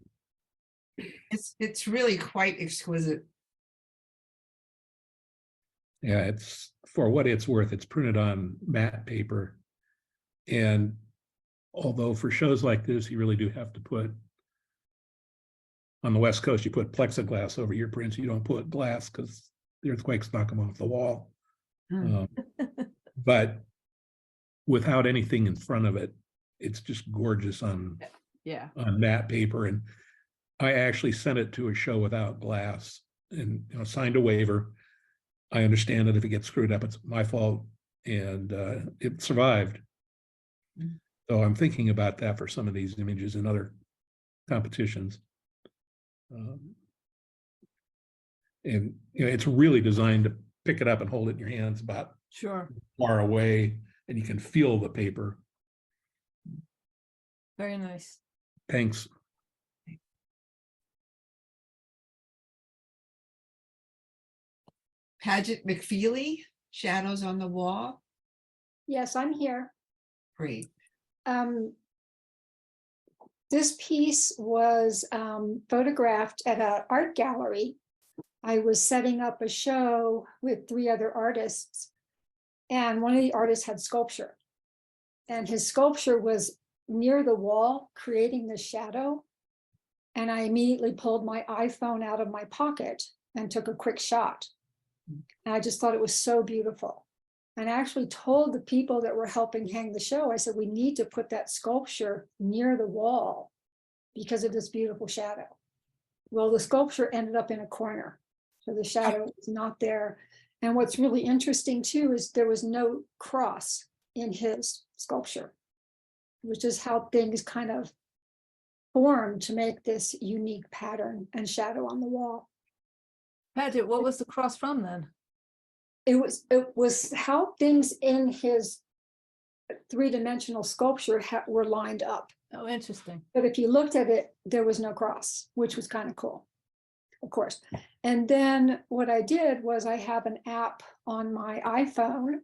It's really quite exquisite. Yeah, it's for what it's worth. It's printed on matte paper. And although for shows like this, you really do have to put, on the West Coast, you put plexiglass over your prints. You don't put glass because the earthquakes knock them off the wall. But without anything in front of it, it's just gorgeous on matte paper. And I actually sent it to a show without glass and signed a waiver. I understand that if it gets screwed up, it's my fault, and it survived. So I'm thinking about that for some of these images in other competitions. And it's really designed to pick it up and hold it in your hands about far away, and you can feel the paper. very nice. Thanks. Paget McFeely, Shadows on the Wall. Yes, I'm here. Great. This piece was photographed at an art gallery. I was setting up a show with 3 other artists, and one of the artists had sculpture. And his sculpture was near the wall, creating the shadow. And I immediately pulled my iPhone out of my pocket and took a quick shot. And I just thought it was so beautiful. And I actually told the people that were helping hang the show, I said, we need to put that sculpture near the wall because of this beautiful shadow. Well, the sculpture ended up in a corner, so the shadow is not there. And what's really interesting too is there was no cross in his sculpture, which is how things kind of formed to make this unique pattern and shadow on the wall. Paget, what was the cross from then? It was how things in his 3-dimensional sculpture were lined up. Oh, interesting. But if you looked at it, there was no cross, which was kind of cool, of course. And then what I did was I have an app on my iPhone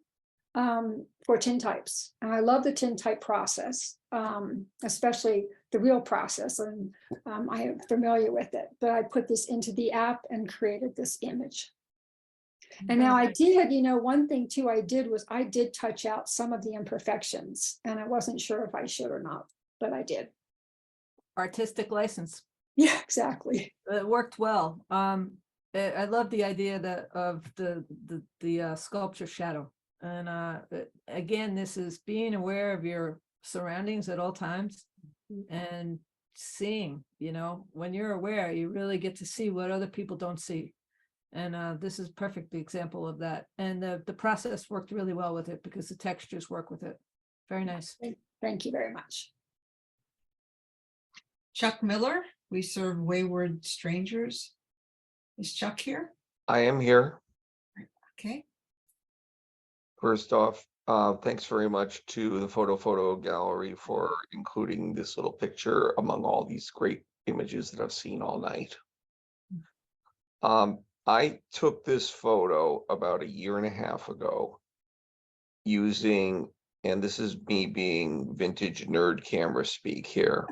for tintypes. And I love the tintype process, especially the real process. And I am familiar with it, but I put this into the app and created this image. And now I did, one thing too I did was I did touch out some of the imperfections, and I wasn't sure if I should or not, but I did. Artistic license. Yeah, exactly. It worked well. I love the idea of the sculpture shadow. And again, this is being aware of your surroundings at all times and seeing, when you're aware, you really get to see what other people don't see. And this is a perfect example of that. And the process worked really well with it because the textures work with it. Very nice. Thank you very much. Chuck Miller, We Serve Wayward Strangers. Is Chuck here? I am here. Okay. First off, thanks very much to the Photo Gallery for including this little picture among all these great images that I've seen all night. I took this photo about 1.5 years ago using, and this is me being vintage nerd camera speak here,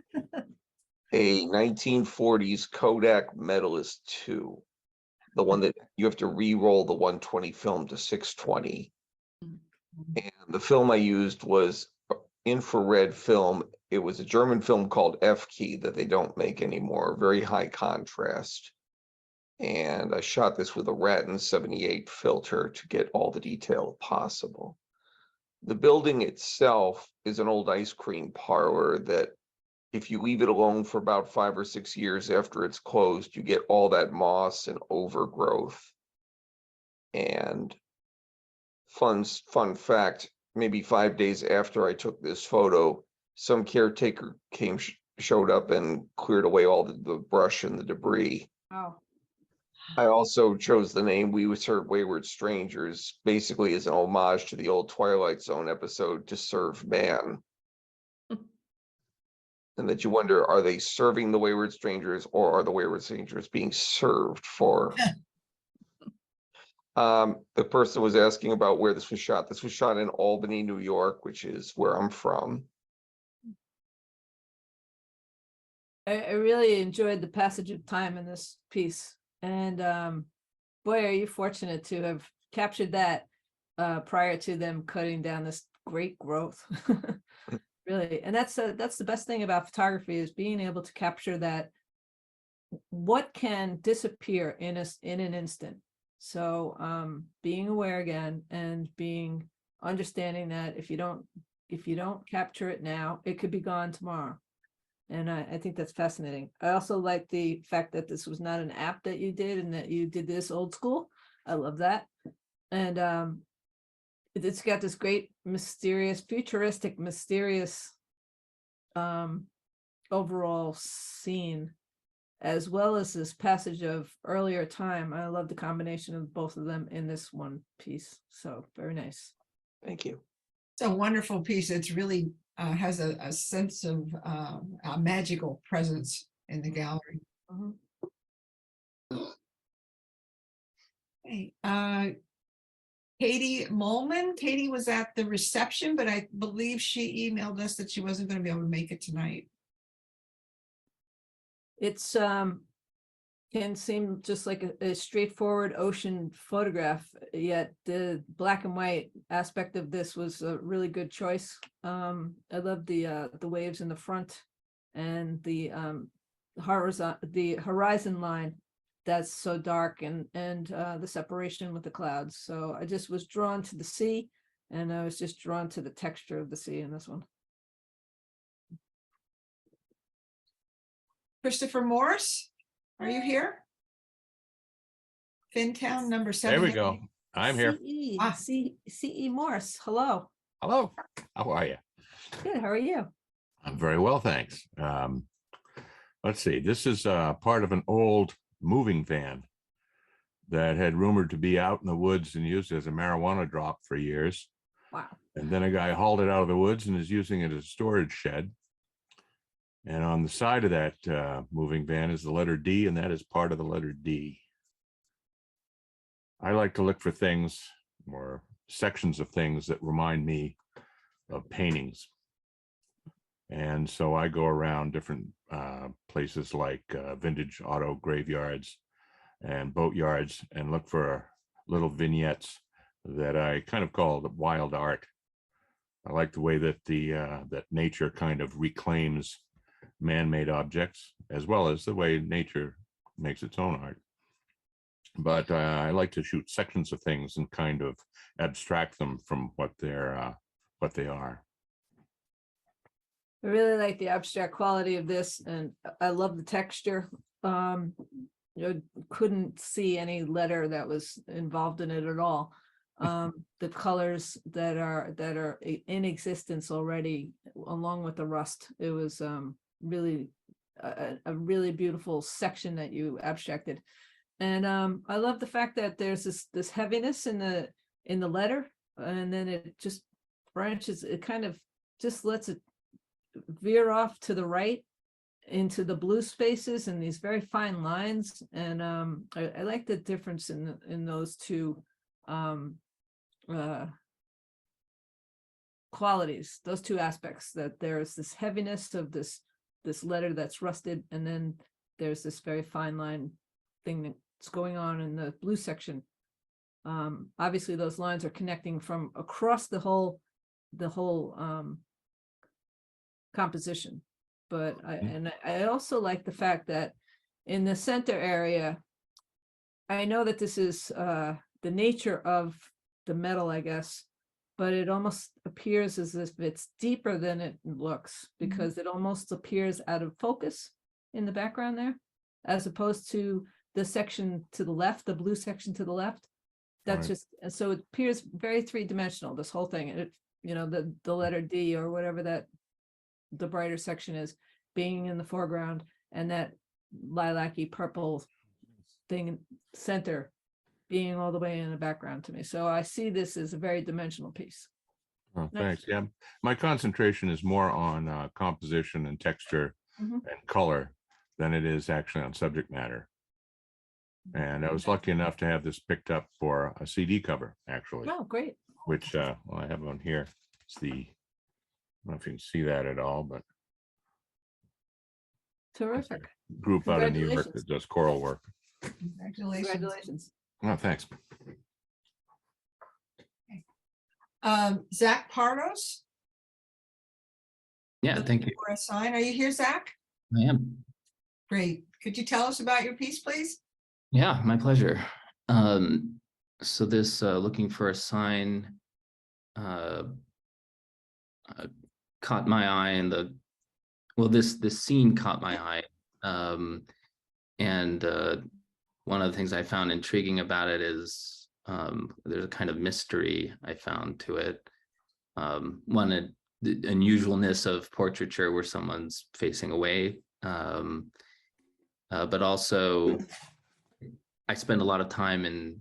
a 1940s Kodak Medalist 2, the one that you have to re-roll the 120 film to 620. And the film I used was infrared film. It was a German film called F-Key that they don't make anymore, very high contrast. And I shot this with a Ratten 78 filter to get all the detail possible. The building itself is an old ice cream parlor that if you leave it alone for about 5 or 6 years after it's closed, you get all that moss and overgrowth. And fun fact, maybe 5 days after I took this photo, some caretaker showed up and cleared away all the brush and the debris. Oh, I also chose the name We Serve Wayward Strangers, basically as an homage to the old Twilight Zone episode To Serve Man. And that you wonder, are they serving the wayward strangers, or are the wayward strangers being served for? The person was asking about where this was shot. This was shot in Albany, New York, which is where I'm from. I really enjoyed the passage of time in this piece. And boy, are you fortunate to have captured that prior to them cutting down this great growth. Really. And that's the best thing about photography, is being able to capture that what can disappear in an instant. So being aware again, and understanding that if you don't capture it now, it could be gone tomorrow. And I think that's fascinating. I also like the fact that this was not an app that you did, and that you did this old school. I love that. And it's got this great mysterious, futuristic, mysterious overall scene, as well as this passage of earlier time. I love the combination of both of them in this one piece. So very nice. Thank you. It's a wonderful piece. It's really has a sense of a magical presence in the gallery. Okay. Katie Molman. Katie was at the reception, but I believe she emailed us that she wasn't going to be able to make it tonight. It's can seem just like a straightforward ocean photograph, yet the black and white aspect of this was a really good choice. I love the waves in the front, and the horizon line that's so dark, and the separation with the clouds. So I just was drawn to the sea, and I was just drawn to the texture of the sea in this one. Christopher Morris, are you here? Fintown number 7. There we go. I'm here. C.E. Morris, hello. Hello. How are you? Good, how are you? I'm very well, thanks. Let's see. This is part of an old moving van that had rumored to be out in the woods and used as a marijuana drop for years. Wow. And then a guy hauled it out of the woods and is using it as a storage shed. And on the side of that moving van is the letter D, and that is part of the letter D. I like to look for things or sections of things that remind me of paintings. And so I go around different places like vintage auto graveyards and boat yards and look for little vignettes that I kind of call the wild art. I like the way that that nature kind of reclaims man-made objects, as well as the way nature makes its own art. But I like to shoot sections of things and kind of abstract them from what they are. I really like the abstract quality of this, and I love the texture. You couldn't see any letter that was involved in it at all. The colors that are in existence already, along with the rust, it was really a really beautiful section that you abstracted. And I love the fact that there's this heaviness in the letter, and then it just branches. It kind of just lets it veer off to the right into the blue spaces and these very fine lines. And I like the difference in those two qualities, those two aspects, that there's this heaviness of this letter that's rusted, and then there's this very fine line thing that's going on in the blue section. Obviously those lines are connecting from across the whole composition, but I also like the fact that in the center area I know that this is the nature of the metal, I guess, but it almost appears as if it's deeper than it looks, because it almost appears out of focus in the background there, as opposed to the section to the left, the blue section to the left. That's Right. just, so it appears very three-dimensional, this whole thing. And it, you know, the letter D or whatever that the brighter section is being in the foreground, and that lilac-y purple thing in center being all the way in the background to me. So I see this as a very dimensional piece. Oh, Nice. thanks. Yeah, my concentration is more on composition and texture Mhm. and color than it is actually on subject matter. And I was lucky enough to have this picked up for a CD cover, actually, Oh, great. which well, I have on here. It's the, I don't know if you can see that at all, but Terrific. group out of New York Congratulations. that does choral work. Congratulations. Congratulations. Oh, thanks. Zach Pardos. Yeah, thank you. For a sign. Are you here, Zach? I am. Great. Could you tell us about your piece, please? Yeah, my pleasure. So this looking for a sign caught my eye, and this scene caught my eye. And one of the things I found intriguing about it is there's a kind of mystery I found to it. One, the unusualness of portraiture where someone's facing away, but also I spend a lot of time in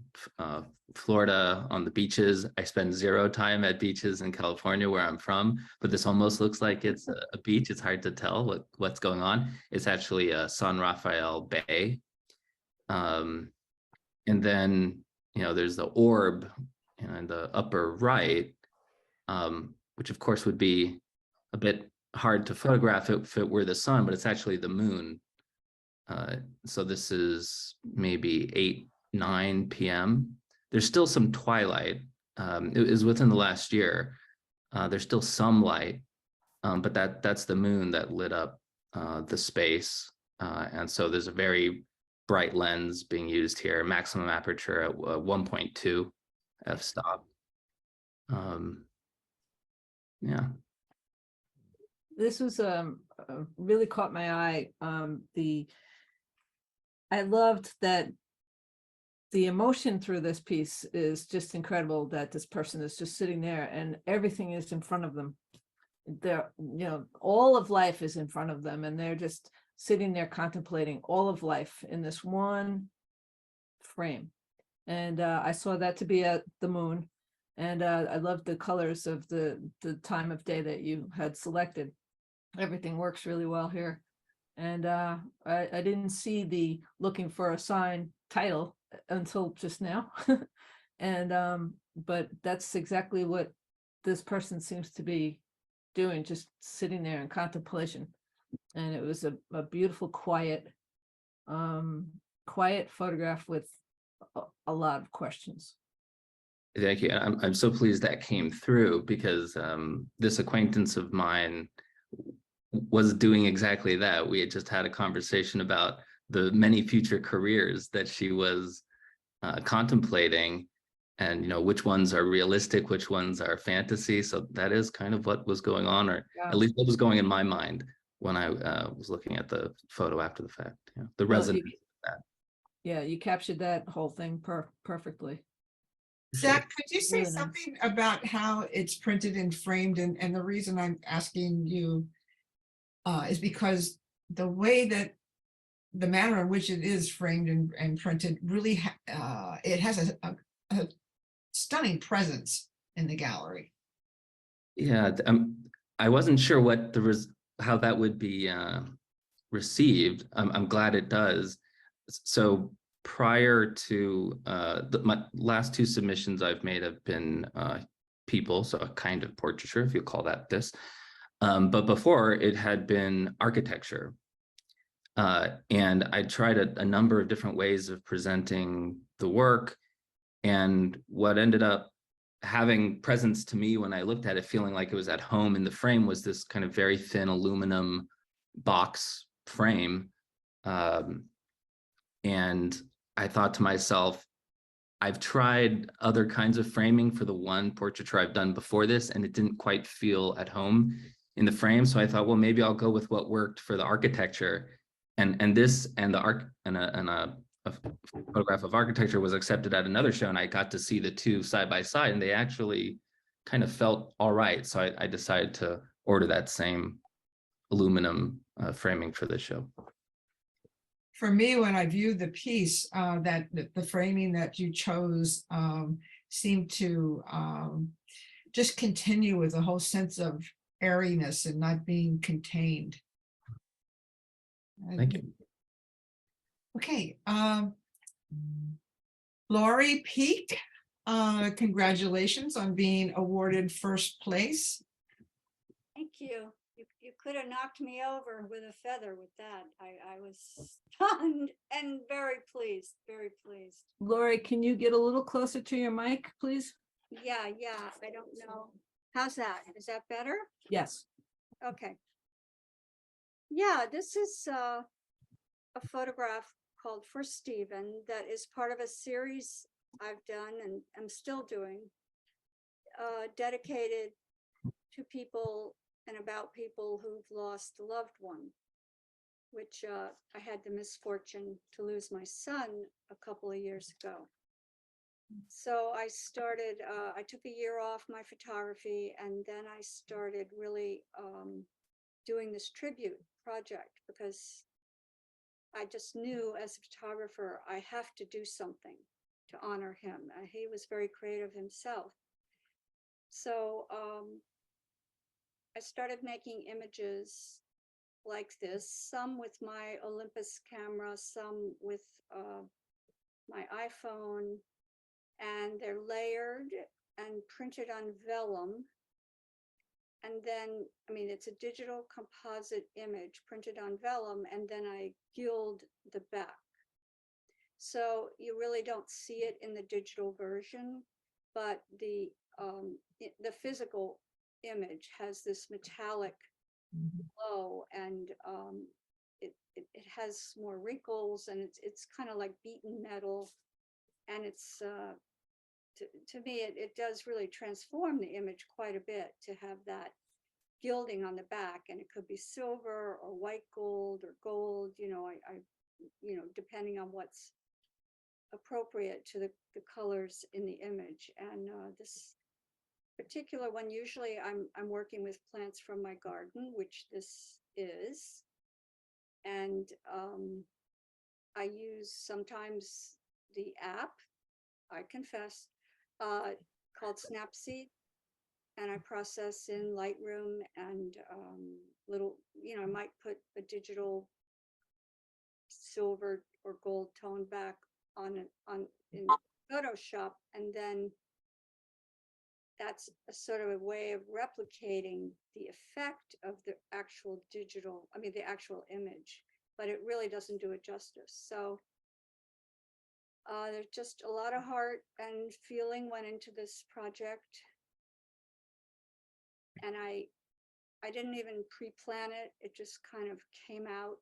Florida on the beaches. I spend zero time at beaches in California where I'm from, but this almost looks like it's a beach. It's hard to tell what's going on. It's actually San Rafael Bay. And then, you know, there's the orb in the upper right, which of course would be a bit hard to photograph if it were the sun, but it's actually the moon. So this is maybe 8-9 p.m. There's still some twilight. It is within the last year. There's still some light, but that's the moon that lit up the space. And so there's a very bright lens being used here, maximum aperture at 1.2 f-stop. Yeah. This was really caught my eye. I loved that the emotion through this piece is just incredible, that this person is just sitting there and everything is in front of them. They're, you know, all of life is in front of them, and they're just sitting there contemplating all of life in this one frame. And I saw that to be at the moon. And I loved the colors of the time of day that you had selected. Everything works really well here. And I didn't see the looking for a sign title until just now. And but that's exactly what this person seems to be doing, just sitting there in contemplation. And it was a beautiful, quiet photograph with a lot of questions. Thank you. I'm so pleased that came through, because this acquaintance of mine was doing exactly that. We had just had a conversation about the many future careers that she was contemplating, and you know, which ones are realistic, which ones are fantasy. So that is kind of what was going on, or at least what was going in my mind when I was looking at the photo after the fact. Yeah, the resonance of that. Yeah, you captured that whole thing perfectly. Zach, could you say Really nice. something about how it's printed and framed? And the reason I'm asking you is because the way that the manner in which it is framed and printed really, it has a stunning presence in the gallery. Yeah, I wasn't sure what how that would be received. I'm glad it does. So prior to my last two submissions I've made have been people, so a kind of portraiture, if you call that this. But before, it had been architecture. And I tried a number of different ways of presenting the work. And what ended up having presence to me when I looked at it, feeling like it was at home in the frame, was this kind of very thin aluminum box frame. And I thought to myself, I've tried other kinds of framing for the one portraiture I've done before this, and it didn't quite feel at home in the frame. So I thought, well, maybe I'll go with what worked for the architecture. And this and the a photograph of architecture was accepted at another show, and I got to see the two side by side, and they actually kind of felt all right. So I decided to order that same aluminum framing for the show. For me, when I viewed the piece, that the framing that you chose seemed to just continue with a whole sense of airiness and not being contained. Thank you. Okay, Lori Peak, congratulations on being awarded first place. Thank you. You could have knocked me over with a feather with that. I was stunned and very pleased, very pleased. Lori, can you get a little closer to your mic, please? Yeah, I don't know. How's that? Is that better? Yes. Okay. Yeah, this is a photograph called For Stephen that is part of a series I've done and I'm still doing, dedicated to people and about people who've lost a loved one, which I had the misfortune to lose my son a couple of years ago. So I started, I took a year off my photography, and then I started really doing this tribute project because I just knew as a photographer, I have to do something to honor him. He was very creative himself. So I started making images like this, some with my Olympus camera, some with my iPhone, and they're layered and printed on vellum. And then, I mean, it's a digital composite image printed on vellum, and then I gild the back. So you really don't see it in the digital version, but the physical image has this metallic glow, and it has more wrinkles, and it's kind of like beaten metal, and it's to me it does really transform the image quite a bit to have that gilding on the back, and it could be silver or white gold or gold, you know, I you know, depending on what's appropriate to the colors in the image. And this particular one, usually I'm working with plants from my garden, which this is, and I use sometimes the app, I confess, called Snapseed, and I process in Lightroom and little, you know, I might put a digital silver or gold tone back in Photoshop, and then that's a sort of a way of replicating the effect of the actual digital, I mean, the actual image, but it really doesn't do it justice. So there's just a lot of heart and feeling went into this project. And I didn't even pre-plan it. It just kind of came out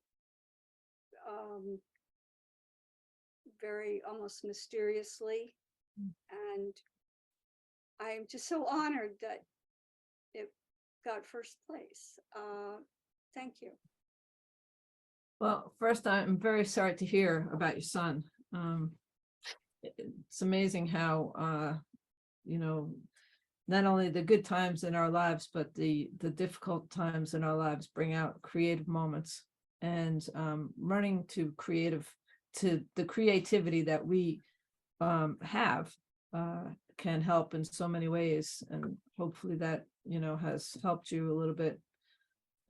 very almost mysteriously. And I'm just so honored that it got first place. Thank you. Well, first, I'm very sorry to hear about your son. It's amazing how, you know, not only the good times in our lives, but the difficult times in our lives bring out creative moments, and running to the creativity that we have can help in so many ways. And hopefully that, you know, has helped you a little bit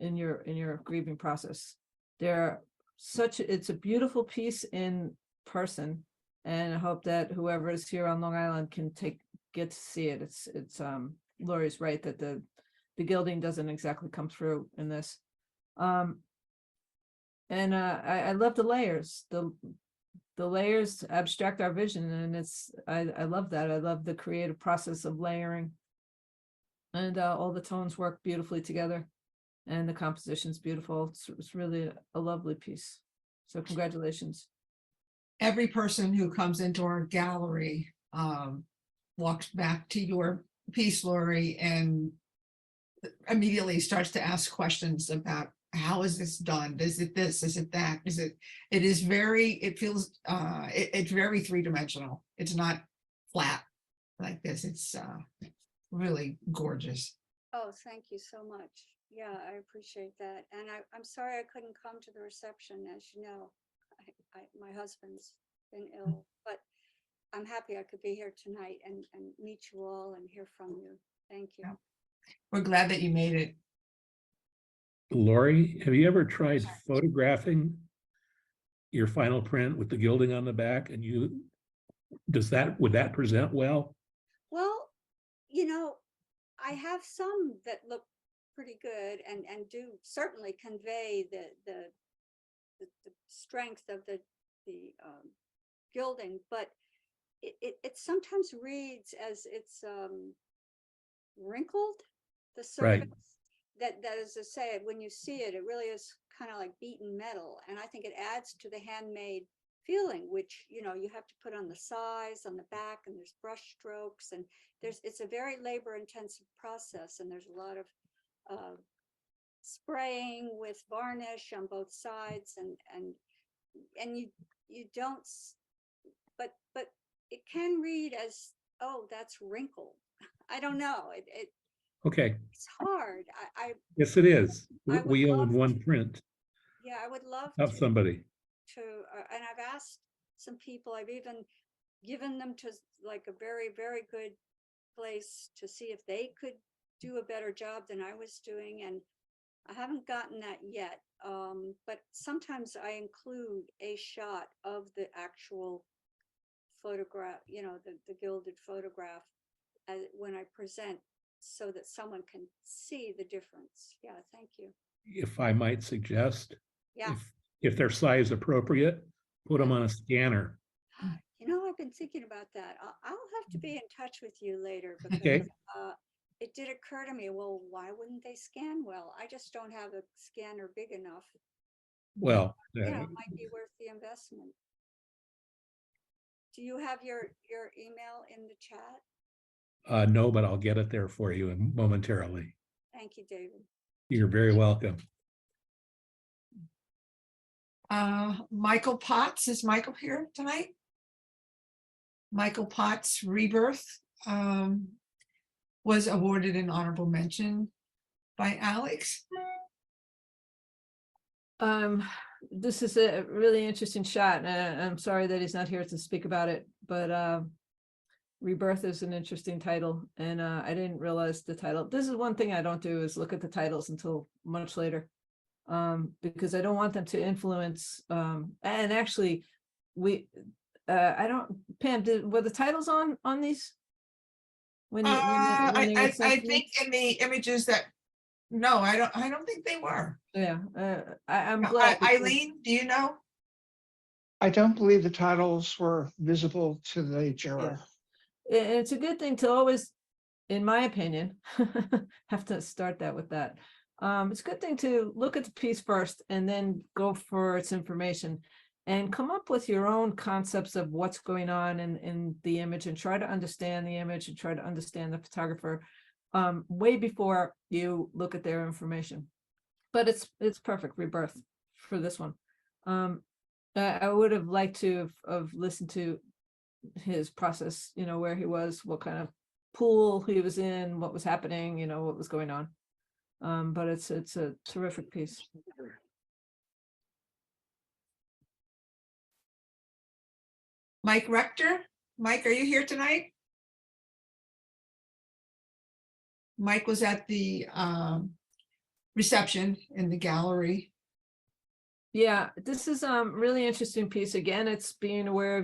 in your grieving process. It's a beautiful piece in person, and I hope that whoever is here on Long Island can get to see it. It's Lori's right that the gilding doesn't exactly come through in this. And I love the layers. The layers abstract our vision, and I love that. I love the creative process of layering, and all the tones work beautifully together, and the composition's beautiful. It's really a lovely piece. So congratulations. every person who comes into our gallery walks back to your piece, Lori, and immediately starts to ask questions about how is this done? Is it this? Is it that? It feels it's very three-dimensional. It's not flat like this. It's really gorgeous. Oh, thank you so much. Yeah, I appreciate that. And I'm sorry I couldn't come to the reception. As you know, my husband's been ill, but I'm happy I could be here tonight and meet you all and hear from you. Thank you. Yeah. We're glad that you made it. Lori, have you ever tried photographing your final print with the gilding on the back? And would that present well? Well, you know, I have some that look pretty good and do certainly convey the strength of the gilding, but it sometimes reads as it's wrinkled, the surface. Right. That is to say, when you see it, it really is kind of like beaten metal, and I think it adds to the handmade feeling, which you have to put on the size on the back, and there's brush strokes, and it's a very labor intensive process, and there's a lot of spraying with varnish on both sides, and you don't, but it can read as, oh, that's wrinkled. I don't know. Okay. It's hard. Yes, it is. I would We own love one print Yeah, I would love of somebody. and I've asked some people, I've even given them to like a very, very good place to see if they could do a better job than I was doing. And I haven't gotten that yet. But sometimes I include a shot of the actual photograph, the gilded photograph when I present, so that someone can see the difference. Yeah, thank you. If I might suggest, Yeah. if they're size appropriate, put them on a scanner. I've been thinking about that. I'll have to be in touch with you later because Okay. It did occur to me, well, why wouldn't they scan well? I just don't have a scanner big enough. Well, It might be worth the investment. Do you have your email in the chat? no, but I'll get it there for you momentarily. Thank you, David. You're very welcome. Michael Potts, is Michael here tonight? Michael Potts' Rebirth was awarded an honorable mention by Alex. This is a really interesting shot, and I'm sorry that he's not here to speak about it, but Rebirth is an interesting title, and I didn't realize the title. This is one thing I don't do, is look at the titles until much later, because I don't want them to influence, and actually I don't, Pam, were the titles on these? I think in the images that, no, I don't think they were. Yeah, I'm glad. Eileen, do you know? I don't believe the titles were visible to the juror. Yeah. It's a good thing to always, in my opinion, have to start that with that. It's a good thing to look at the piece first and then go for its information and come up with your own concepts of what's going on in the image, and try to understand the image and try to understand the photographer way before you look at their information. But it's perfect, Rebirth, for this one. I would have liked to have listened to his process, where he was, what kind of pool he was in, what was happening, what was going on. But it's a terrific piece. Mike Rector. Mike, are you here tonight? Mike was at the reception in the gallery. Yeah, this is really interesting piece. Again, it's being aware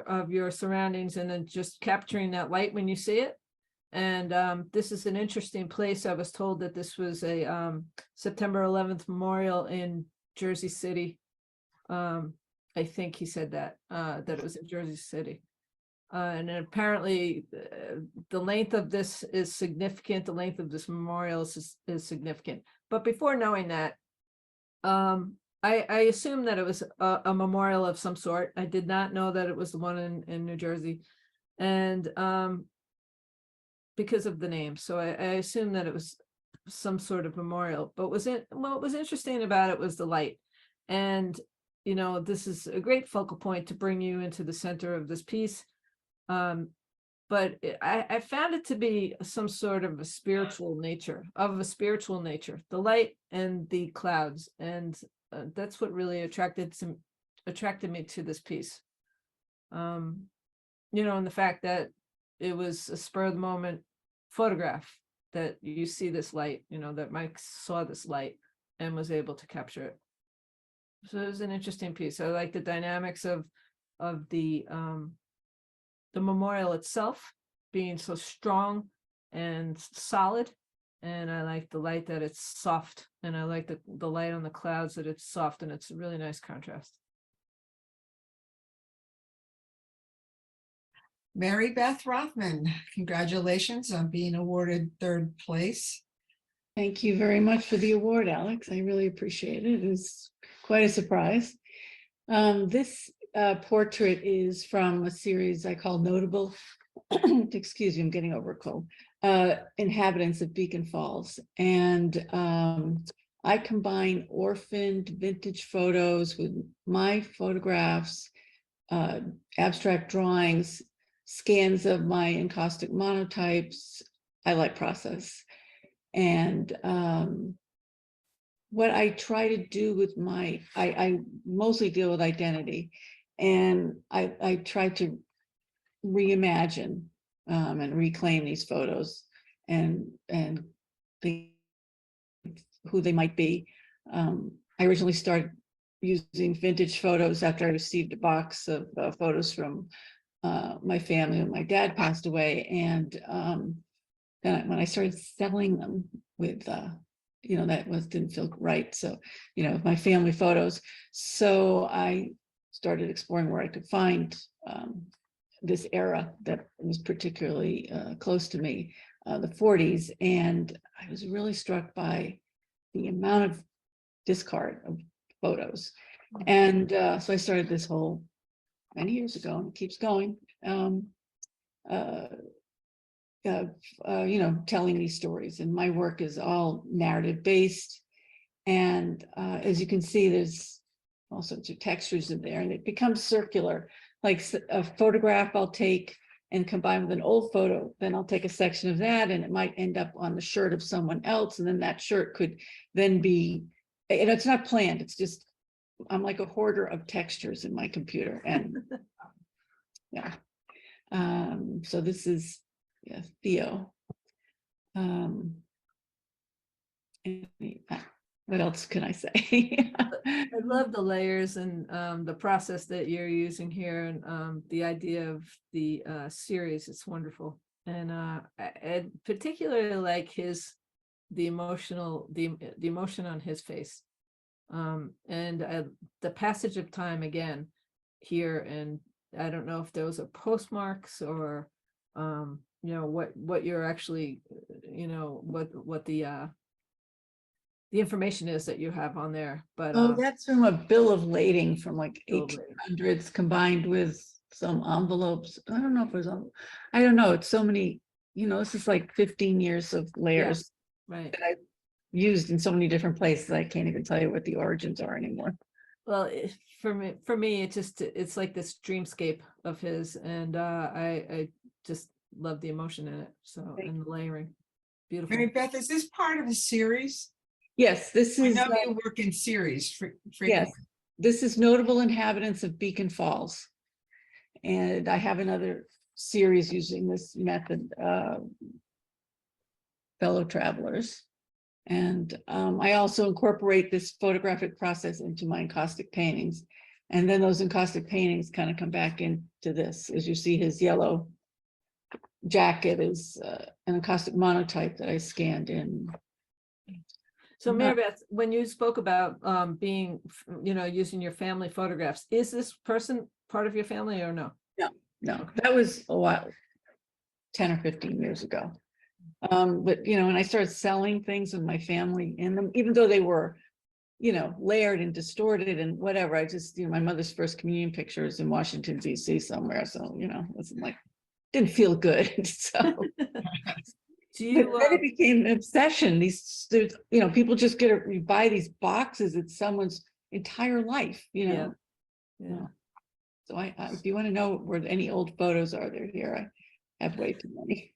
of your surroundings and then just capturing that light when you see it. And this is an interesting place. I was told that this was a September 11th memorial in Jersey City. I think he said that it was in Jersey City. And apparently the length of this is significant. The length of this memorial is significant. But before knowing that, I assumed that it was a memorial of some sort. I did not know that it was the one in New Jersey. And because of the name. So I assumed that it was some sort of memorial, but what was interesting about it was the light. And, you know, this is a great focal point to bring you into the center of this piece. But I found it to be some sort of a spiritual nature, the light and the clouds. And that's what really attracted me to this piece. You know, and the fact that it was a spur of the moment photograph, that you see this light, you know, that Mike saw this light and was able to capture it. So it was an interesting piece. I like the dynamics of the memorial itself being so strong and solid. And I like the light that it's soft, and I like the light on the clouds that it's soft, and it's a really nice contrast. Mary Beth Rothman, congratulations on being awarded 3rd place. Thank you very much for the award, Alex. I really appreciate it. It was quite a surprise. This portrait is from a series I call Notable, excuse me, I'm getting over a cold, Inhabitants of Beacon Falls. And I combine orphaned vintage photos with my photographs, abstract drawings, scans of my encaustic monotypes. I like process. And what I try to do with I mostly deal with identity, and I try to reimagine and reclaim these photos and think who they might be. I originally started using vintage photos after I received a box of photos from my family when my dad passed away, and then when I started selling them with you know, didn't feel right. So, you know, my family photos. So I started exploring where I could find this era that was particularly close to me, the 40s. And I was really struck by the amount of discard of photos. And so I started this whole many years ago, and it keeps going. You know, telling these stories, and my work is all narrative based. And as you can see, there's all sorts of textures in there, and it becomes circular. Like a photograph I'll take and combine with an old photo, then I'll take a section of that, and it might end up on the shirt of someone else, and then that shirt could then be, and it's not planned, it's just, I'm like a hoarder of textures in my computer. And yeah, so this is Theo. What else can I say? I love the layers and the process that you're using here, and the idea of the series. It's wonderful. And I particularly like the emotion on his face, and the passage of time again here. And I don't know if those are postmarks or you know, what you're actually, you know, what the information is that you have on there. But that's from a bill of lading from like 1800s combined with some envelopes. I don't know if it was I don't know. It's so many, you know, this is like 15 years of layers, right, that I've used in so many different places. I can't even tell you what the origins are anymore. Well, for me, it's like this dreamscape of his, and I just love the emotion in it. So, and the layering, beautiful. Mary Beth, is this part of a series? Yes, this is. I know you work in series frequently. Yes, this is Notable Inhabitants of Beacon Falls, and I have another series using this method, Fellow Travelers. And I also incorporate this photographic process into my encaustic paintings. And then those encaustic paintings kind of come back into this. As you see, his yellow jacket is an encaustic monotype that I scanned in. So Mary Beth, when you spoke about being, you know, using your family photographs, is this person part of your family or no? No, that was a while, 10 or 15 years ago. But, you know, when I started selling things with my family in them, even though they were you know, layered and distorted and whatever. I just, you know, my mother's first communion picture is in Washington, DC somewhere. So, you know, it's like, didn't feel good. So Do but then it became an obsession. There's, you know, people just you buy these boxes. It's someone's entire life, you know. Yeah. So if you want to know where any old photos are, they're here. I have way too many.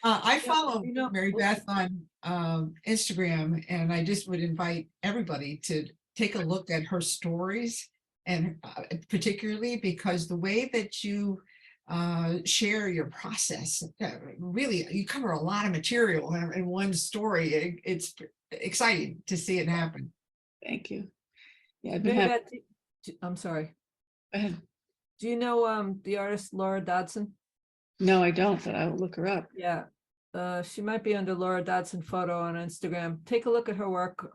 I follow Mary Beth on Instagram, and I just would invite everybody to take a look at her stories, and particularly because the way that you share your process, really, you cover a lot of material in one story. It's exciting to see it happen. Thank you. Yeah, I've Mary been Beth, I'm sorry. Go ahead. Do you know the artist Laura Dodson? No, I don't, but I will look her up. Yeah. She might be under Laura Dodson Photo on Instagram. Take a look at her work.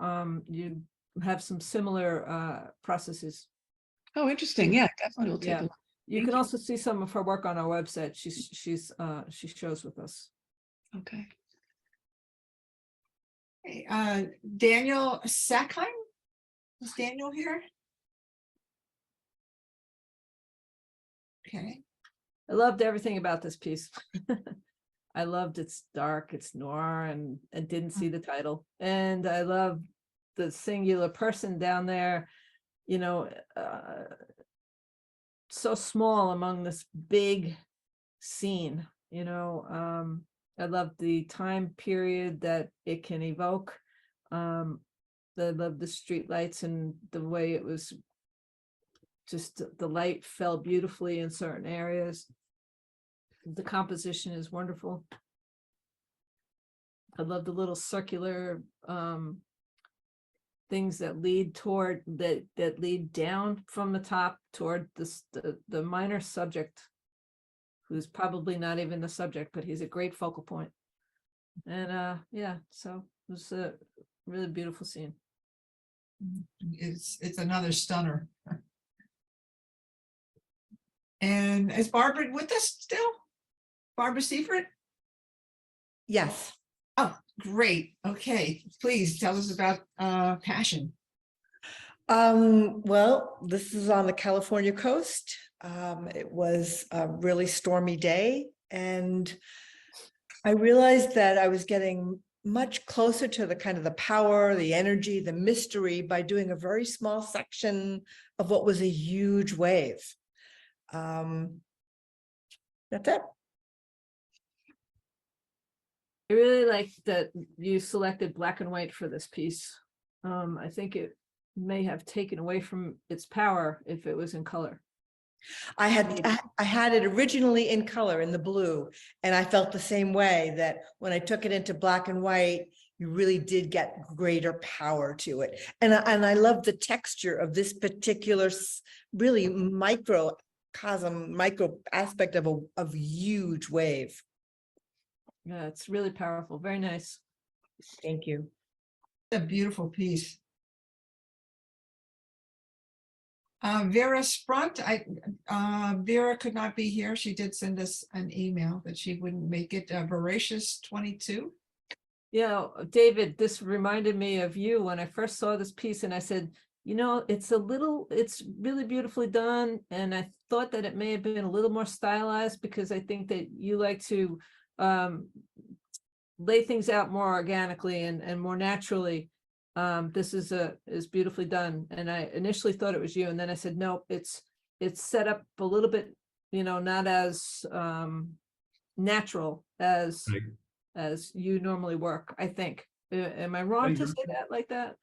You have some similar processes. Oh, interesting. Yeah, definitely will take a look. You can also see some of her work on our website. She shows with us. Okay. Hey, Daniel Sackheim? Is Daniel here? Okay. I loved everything about this piece. I loved it's dark, it's noir, and I didn't see the title. And I love the singular person down there, you know, so small among this big scene, you know. I love the time period that it can evoke. I love the street lights and the way it was just the light fell beautifully in certain areas. The composition is wonderful. I love the little circular things that lead toward that lead down from the top toward the minor subject, who's probably not even the subject, but he's a great focal point. And yeah, so it was a really beautiful scene. It's another stunner. And is Barbara with us still? Barbara Seifert? Yes. Oh, great. Okay, please tell us about Passion. Well, this is on the California coast. It was a really stormy day, and I realized that I was getting much closer to the kind of the power, the energy, the mystery by doing a very small section of what was a huge wave. That's it. I really like that you selected black and white for this piece. I think it may have taken away from its power if it was in color. I had it originally in color, in the blue, and I felt the same way, that when I took it into black and white, you really did get greater power to it. And I love the texture of this particular really microcosm, micro aspect of a huge wave. Yeah, it's really powerful. Very nice. Thank you. A beautiful piece. Vera Sprunt, Vera could not be here. She did send us an email that she wouldn't make it. Voracious 22. Yeah, David, this reminded me of you when I first saw this piece, and I said, you know, it's really beautifully done. And I thought that it may have been a little more stylized, because I think that you like to lay things out more organically and more naturally. This is beautifully done. And I initially thought it was you, and then I said, no, it's set up a little bit, you know, not as natural as you normally work, I think. Am I wrong to say that like that?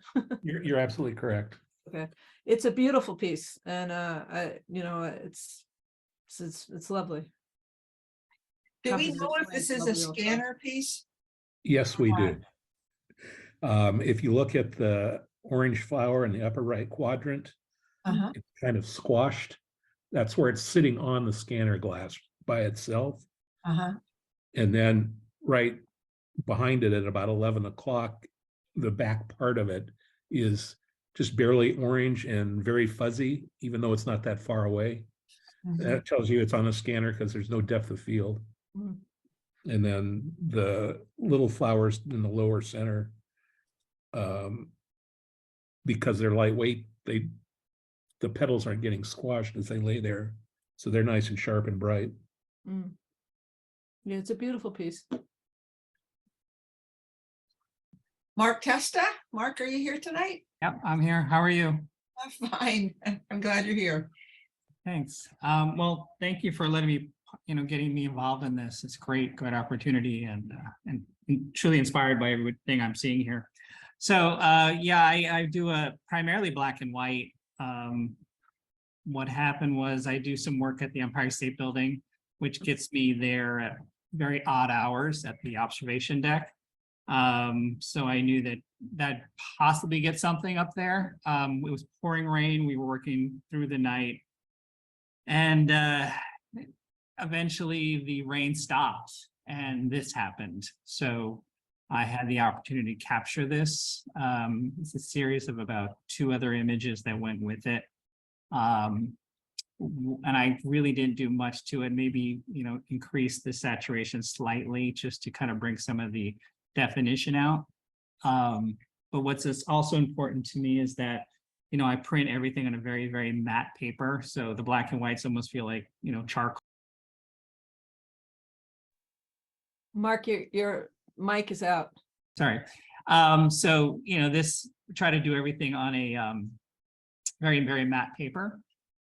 You're absolutely correct. Okay, it's a beautiful piece, and you know, it's lovely. Do we know if this is a scanner piece? Yes, we do. If you look at the orange flower in the upper right quadrant, it's kind of squashed. That's where it's sitting on the scanner glass by itself. And then right behind it at about 11 o'clock, the back part of it is just barely orange and very fuzzy, even though it's not that far away. That tells you it's on a scanner because there's no depth of field. And then the little flowers in the lower center, because they're lightweight, the petals aren't getting squashed as they lay there. So they're nice and sharp and bright. Mm. Yeah, it's a beautiful piece. Mark Testa. Mark, are you here tonight? Yep, I'm here. How are you? I'm fine. I'm glad you're here. Thanks. Well, thank you for letting me, getting me involved in this. It's great opportunity and truly inspired by everything I'm seeing here. So yeah, I do a primarily black and white. What happened was I do some work at the Empire State Building, which gets me there at very odd hours at the observation deck. So I knew that possibly get something up there. It was pouring rain. We were working through the night, and eventually the rain stopped and this happened. So I had the opportunity to capture this. It's a series of about 2 other images that went with it. And I really didn't do much to it, maybe, increase the saturation slightly just to kind of bring some of the definition out. But what's also important to me is that, I print everything on a very, very matte paper. So the black and whites almost feel like, charcoal. Mark, your mic is out. Sorry. So, this try to do everything on a very, very matte paper.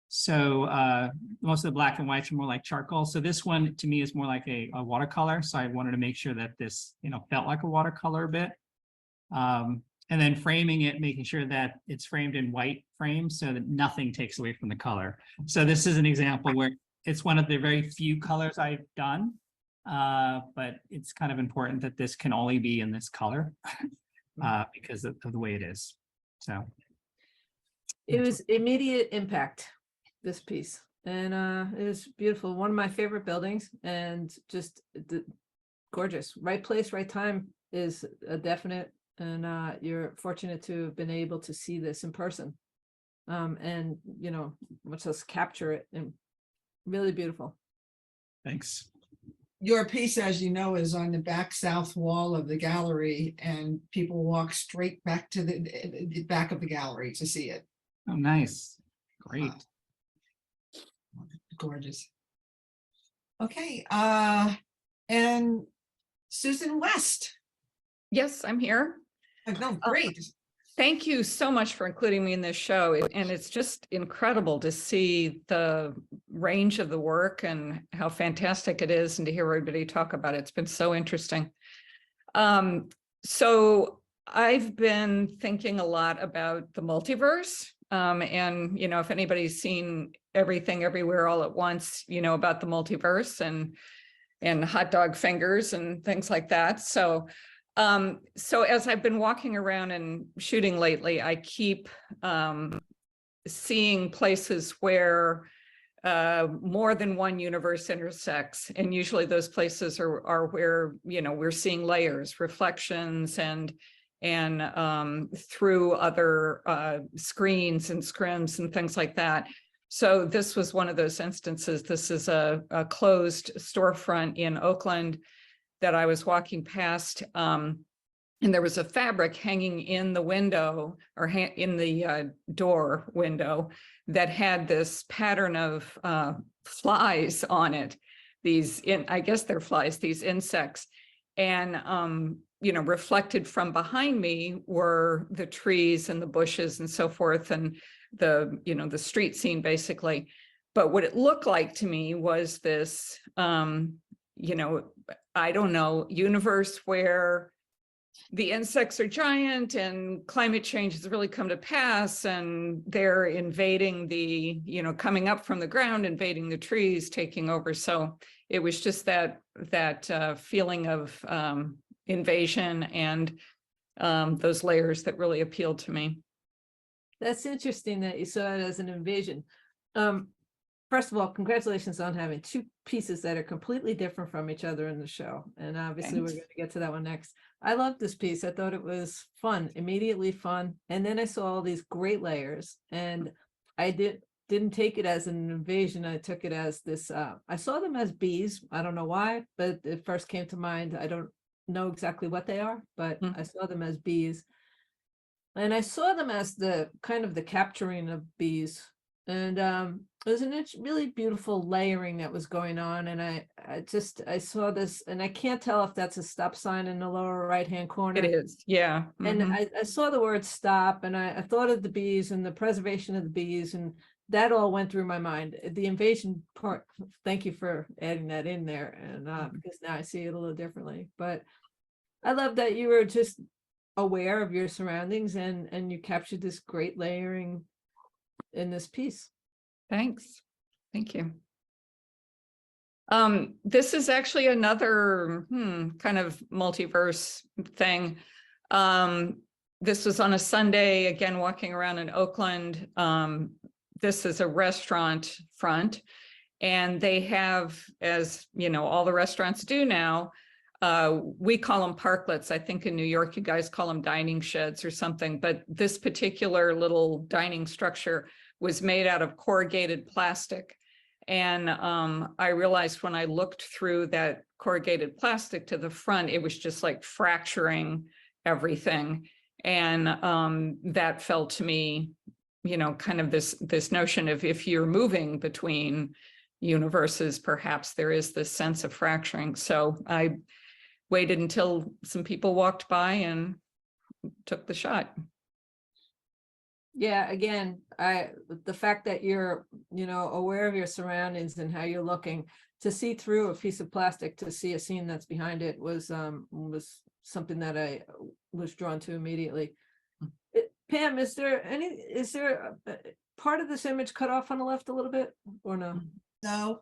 So most of the black and whites are more like charcoal. So this one to me is more like a watercolor. So I wanted to make sure that this, felt like a watercolor a bit. And then framing it, making sure that it's framed in white frame so that nothing takes away from the color. So this is an example where it's one of the very few colors I've done, but it's kind of important that this can only be in this color because of the way it is. So it was immediate impact, this piece, and it was beautiful. One of my favorite buildings, and just gorgeous. Right place, right time is a definite, and you're fortunate to have been able to see this in person, and much less capture it, and really beautiful. Thanks. Your piece, as you know, is on the back south wall of the gallery, and people walk straight back to the back of the gallery to see it. Oh, nice. Great. Gorgeous. Okay, and Susan West. Yes, I'm here. No, great. Thank you so much for including me in this show. And it's just incredible to see the range of the work and how fantastic it is, and to hear everybody talk about it. It's been so interesting. So I've been thinking a lot about the multiverse. And, if anybody's seen Everything Everywhere All at Once, about the multiverse and hot dog fingers and things like that. So as I've been walking around and shooting lately, I keep seeing places where more than one universe intersects. And usually those places are where, we're seeing layers, reflections, and through other screens and scrims and things like that. So this was one of those instances. This is a closed storefront in Oakland that I was walking past, and there was a fabric hanging in the window, or in the door window, that had this pattern of flies on it. I guess they're flies, these insects. And reflected from behind me were the trees and the bushes and so forth, and the street scene basically. But what it looked like to me was this, I don't know, universe where the insects are giant and climate change has really come to pass, and they're invading coming up from the ground, invading the trees, taking over. So it was just that feeling of invasion and those layers that really appealed to me. That's interesting that you saw it as an invasion. First of all, congratulations on having 2 pieces that are completely different from each other in the show. And obviously we're going to get to that one next. I loved this piece. I thought it was fun, immediately fun. And then I saw all these great layers, and I didn't take it as an invasion. I took it as this, I saw them as bees. I don't know why, but it first came to mind. I don't know exactly what they are, but I saw them as bees. And I saw them as the kind of the capturing of bees. And it was a really beautiful layering that was going on. And I saw this, and I can't tell if that's a stop sign in the lower right-hand corner. It is, yeah. And mhm. I saw the word stop, and I thought of the bees and the preservation of the bees, and that all went through my mind. The invasion part, thank you for adding that in there. And because now I see it a little differently. But I love that you were just aware of your surroundings and you captured this great layering in this piece. Thanks. Thank you. This is actually another kind of multiverse thing. This was on a Sunday, again, walking around in Oakland. This is a restaurant front, and they have, as you know, all the restaurants do now, we call them parklets. I think in New York, you guys call them dining sheds or something, but this particular little dining structure was made out of corrugated plastic. And I realized when I looked through that corrugated plastic to the front, it was just like fracturing everything. And that felt to me, you know, kind of this notion of if you're moving between universes, perhaps there is this sense of fracturing. So I waited until some people walked by and took the shot. Yeah, again, the fact that you're, you know, aware of your surroundings and how you're looking, to see through a piece of plastic to see a scene that's behind it was something that I was drawn to immediately. Pam, is there a part of this image cut off on the left a little bit or no? No,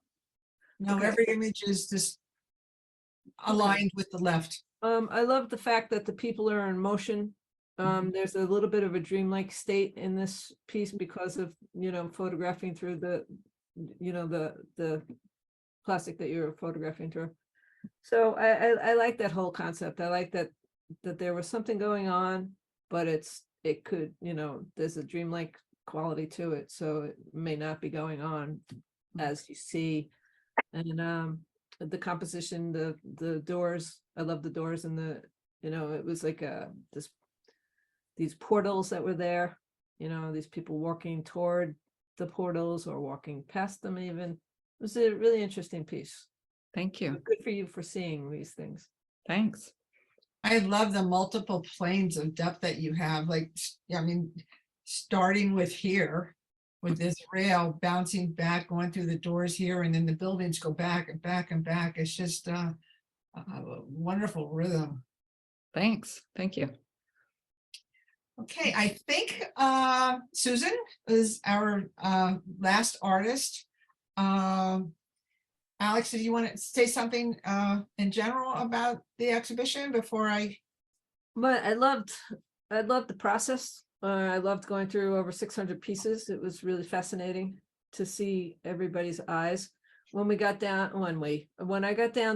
Okay. every image is just aligned with the left. I love the fact that the people are in motion. There's a little bit of a dreamlike state in this piece because of, you know, photographing through the, you know, the plastic that you're photographing through. So I like that whole concept. I like that there was something going on, but it could, you know, there's a dreamlike quality to it. So it may not be going on as you see. And the composition, the doors, I love the doors, and the, you know, it was like these portals that were there, you know, these people walking toward the portals or walking past them even. It was a really interesting piece. Thank you. Good for you for seeing these things. Thanks. I love the multiple planes of depth that you have. Like, I mean, starting with here, with this rail bouncing back, going through the doors here, and then the buildings go back and back and back. It's just a wonderful rhythm. Thanks. Thank you. Okay, I think Susan is our last artist. Alex, did you want to say something in general about the exhibition before I? But I loved the process. I loved going through over 600 pieces. It was really fascinating to see everybody's eyes. When I got down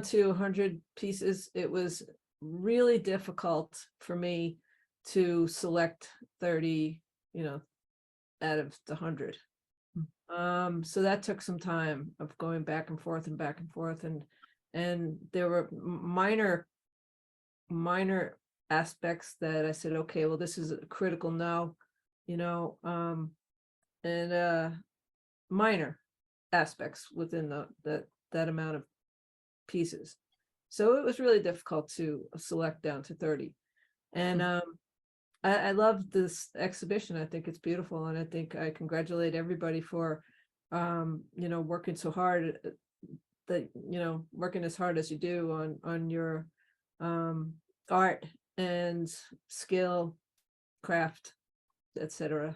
to 100 pieces, it was really difficult for me to select 30, you know, out of the 100. So that took some time of going back and forth and back and forth, and there were minor aspects that I said, okay, well, this is a critical no, you know, and minor aspects within that amount of pieces. So it was really difficult to select down to 30. And I love this exhibition. I think it's beautiful, and I think I congratulate everybody for you know, working so hard, that, you know, working as hard as you do on your art and skill, craft, etc.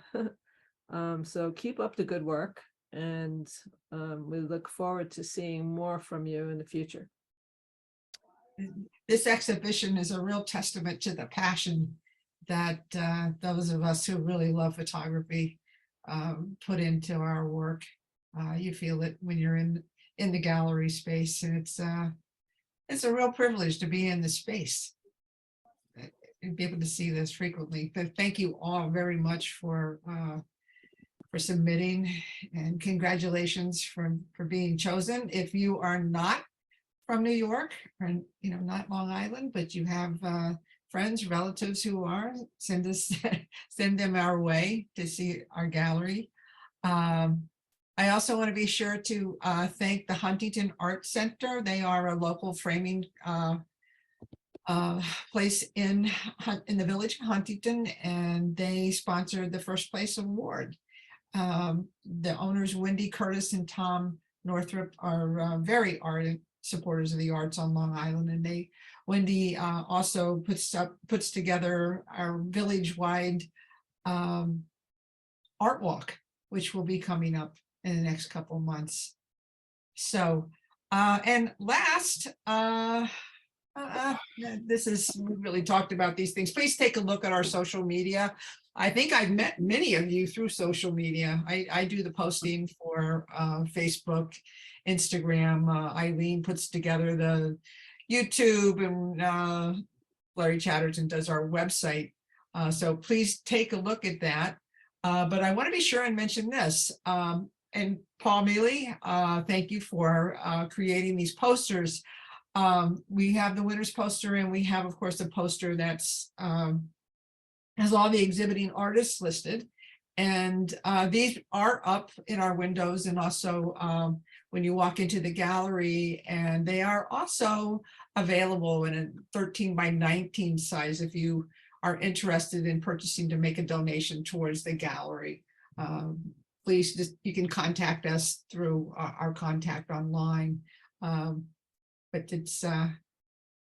So keep up the good work, and we look forward to seeing more from you in the future. This exhibition is a real testament to the passion that those of us who really love photography put into our work. You feel it when you're in the gallery space, and it's a real privilege to be in the space and be able to see this frequently. But thank you all very much for submitting, and congratulations for being chosen. If you are not from New York, or, you know, not Long Island, but you have friends, relatives who are, send them our way to see our gallery. I also want to be sure to thank the Huntington Art Center. They are a local framing place in the village of Huntington, and they sponsored the first place award. The owners, Wendy Curtis and Tom Northrup, are very ardent supporters of the arts on Long Island, and Wendy also puts together our village-wide art walk, which will be coming up in the next couple of months. So, and last, we really talked about these things. Please take a look at our social media. I think I've met many of you through social media. I do the posting for Facebook, Instagram. Eileen puts together the YouTube, and Larry Chatterton does our website. So please take a look at that. But I want to be sure and mention this. And Paul Mealy, thank you for creating these posters. We have the winner's poster, and we have, of course, a poster that's has all the exhibiting artists listed. And these are up in our windows, and also when you walk into the gallery, and they are also available in a 13 by 19 size if you are interested in purchasing to make a donation towards the gallery. Please, you can contact us through our contact online. But it's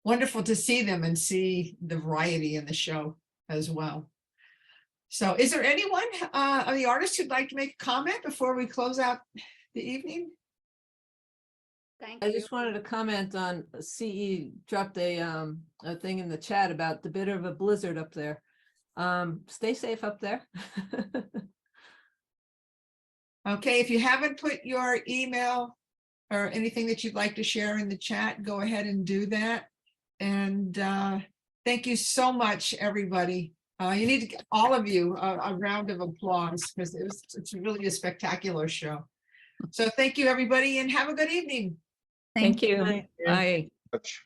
wonderful to see them and see the variety in the show as well. So is there anyone of the artists who'd like to make a comment before we close out the evening? Thank I you. just wanted to comment on CE dropped a thing in the chat about the bit of a blizzard up there. Stay safe up there. Okay, if you haven't put your email or anything that you'd like to share in the chat, go ahead and do that. And thank you so much, everybody. You need to get all of you a round of applause, because it's really a spectacular show. So thank you, everybody, and have a good evening. Thank you. Bye. Touch.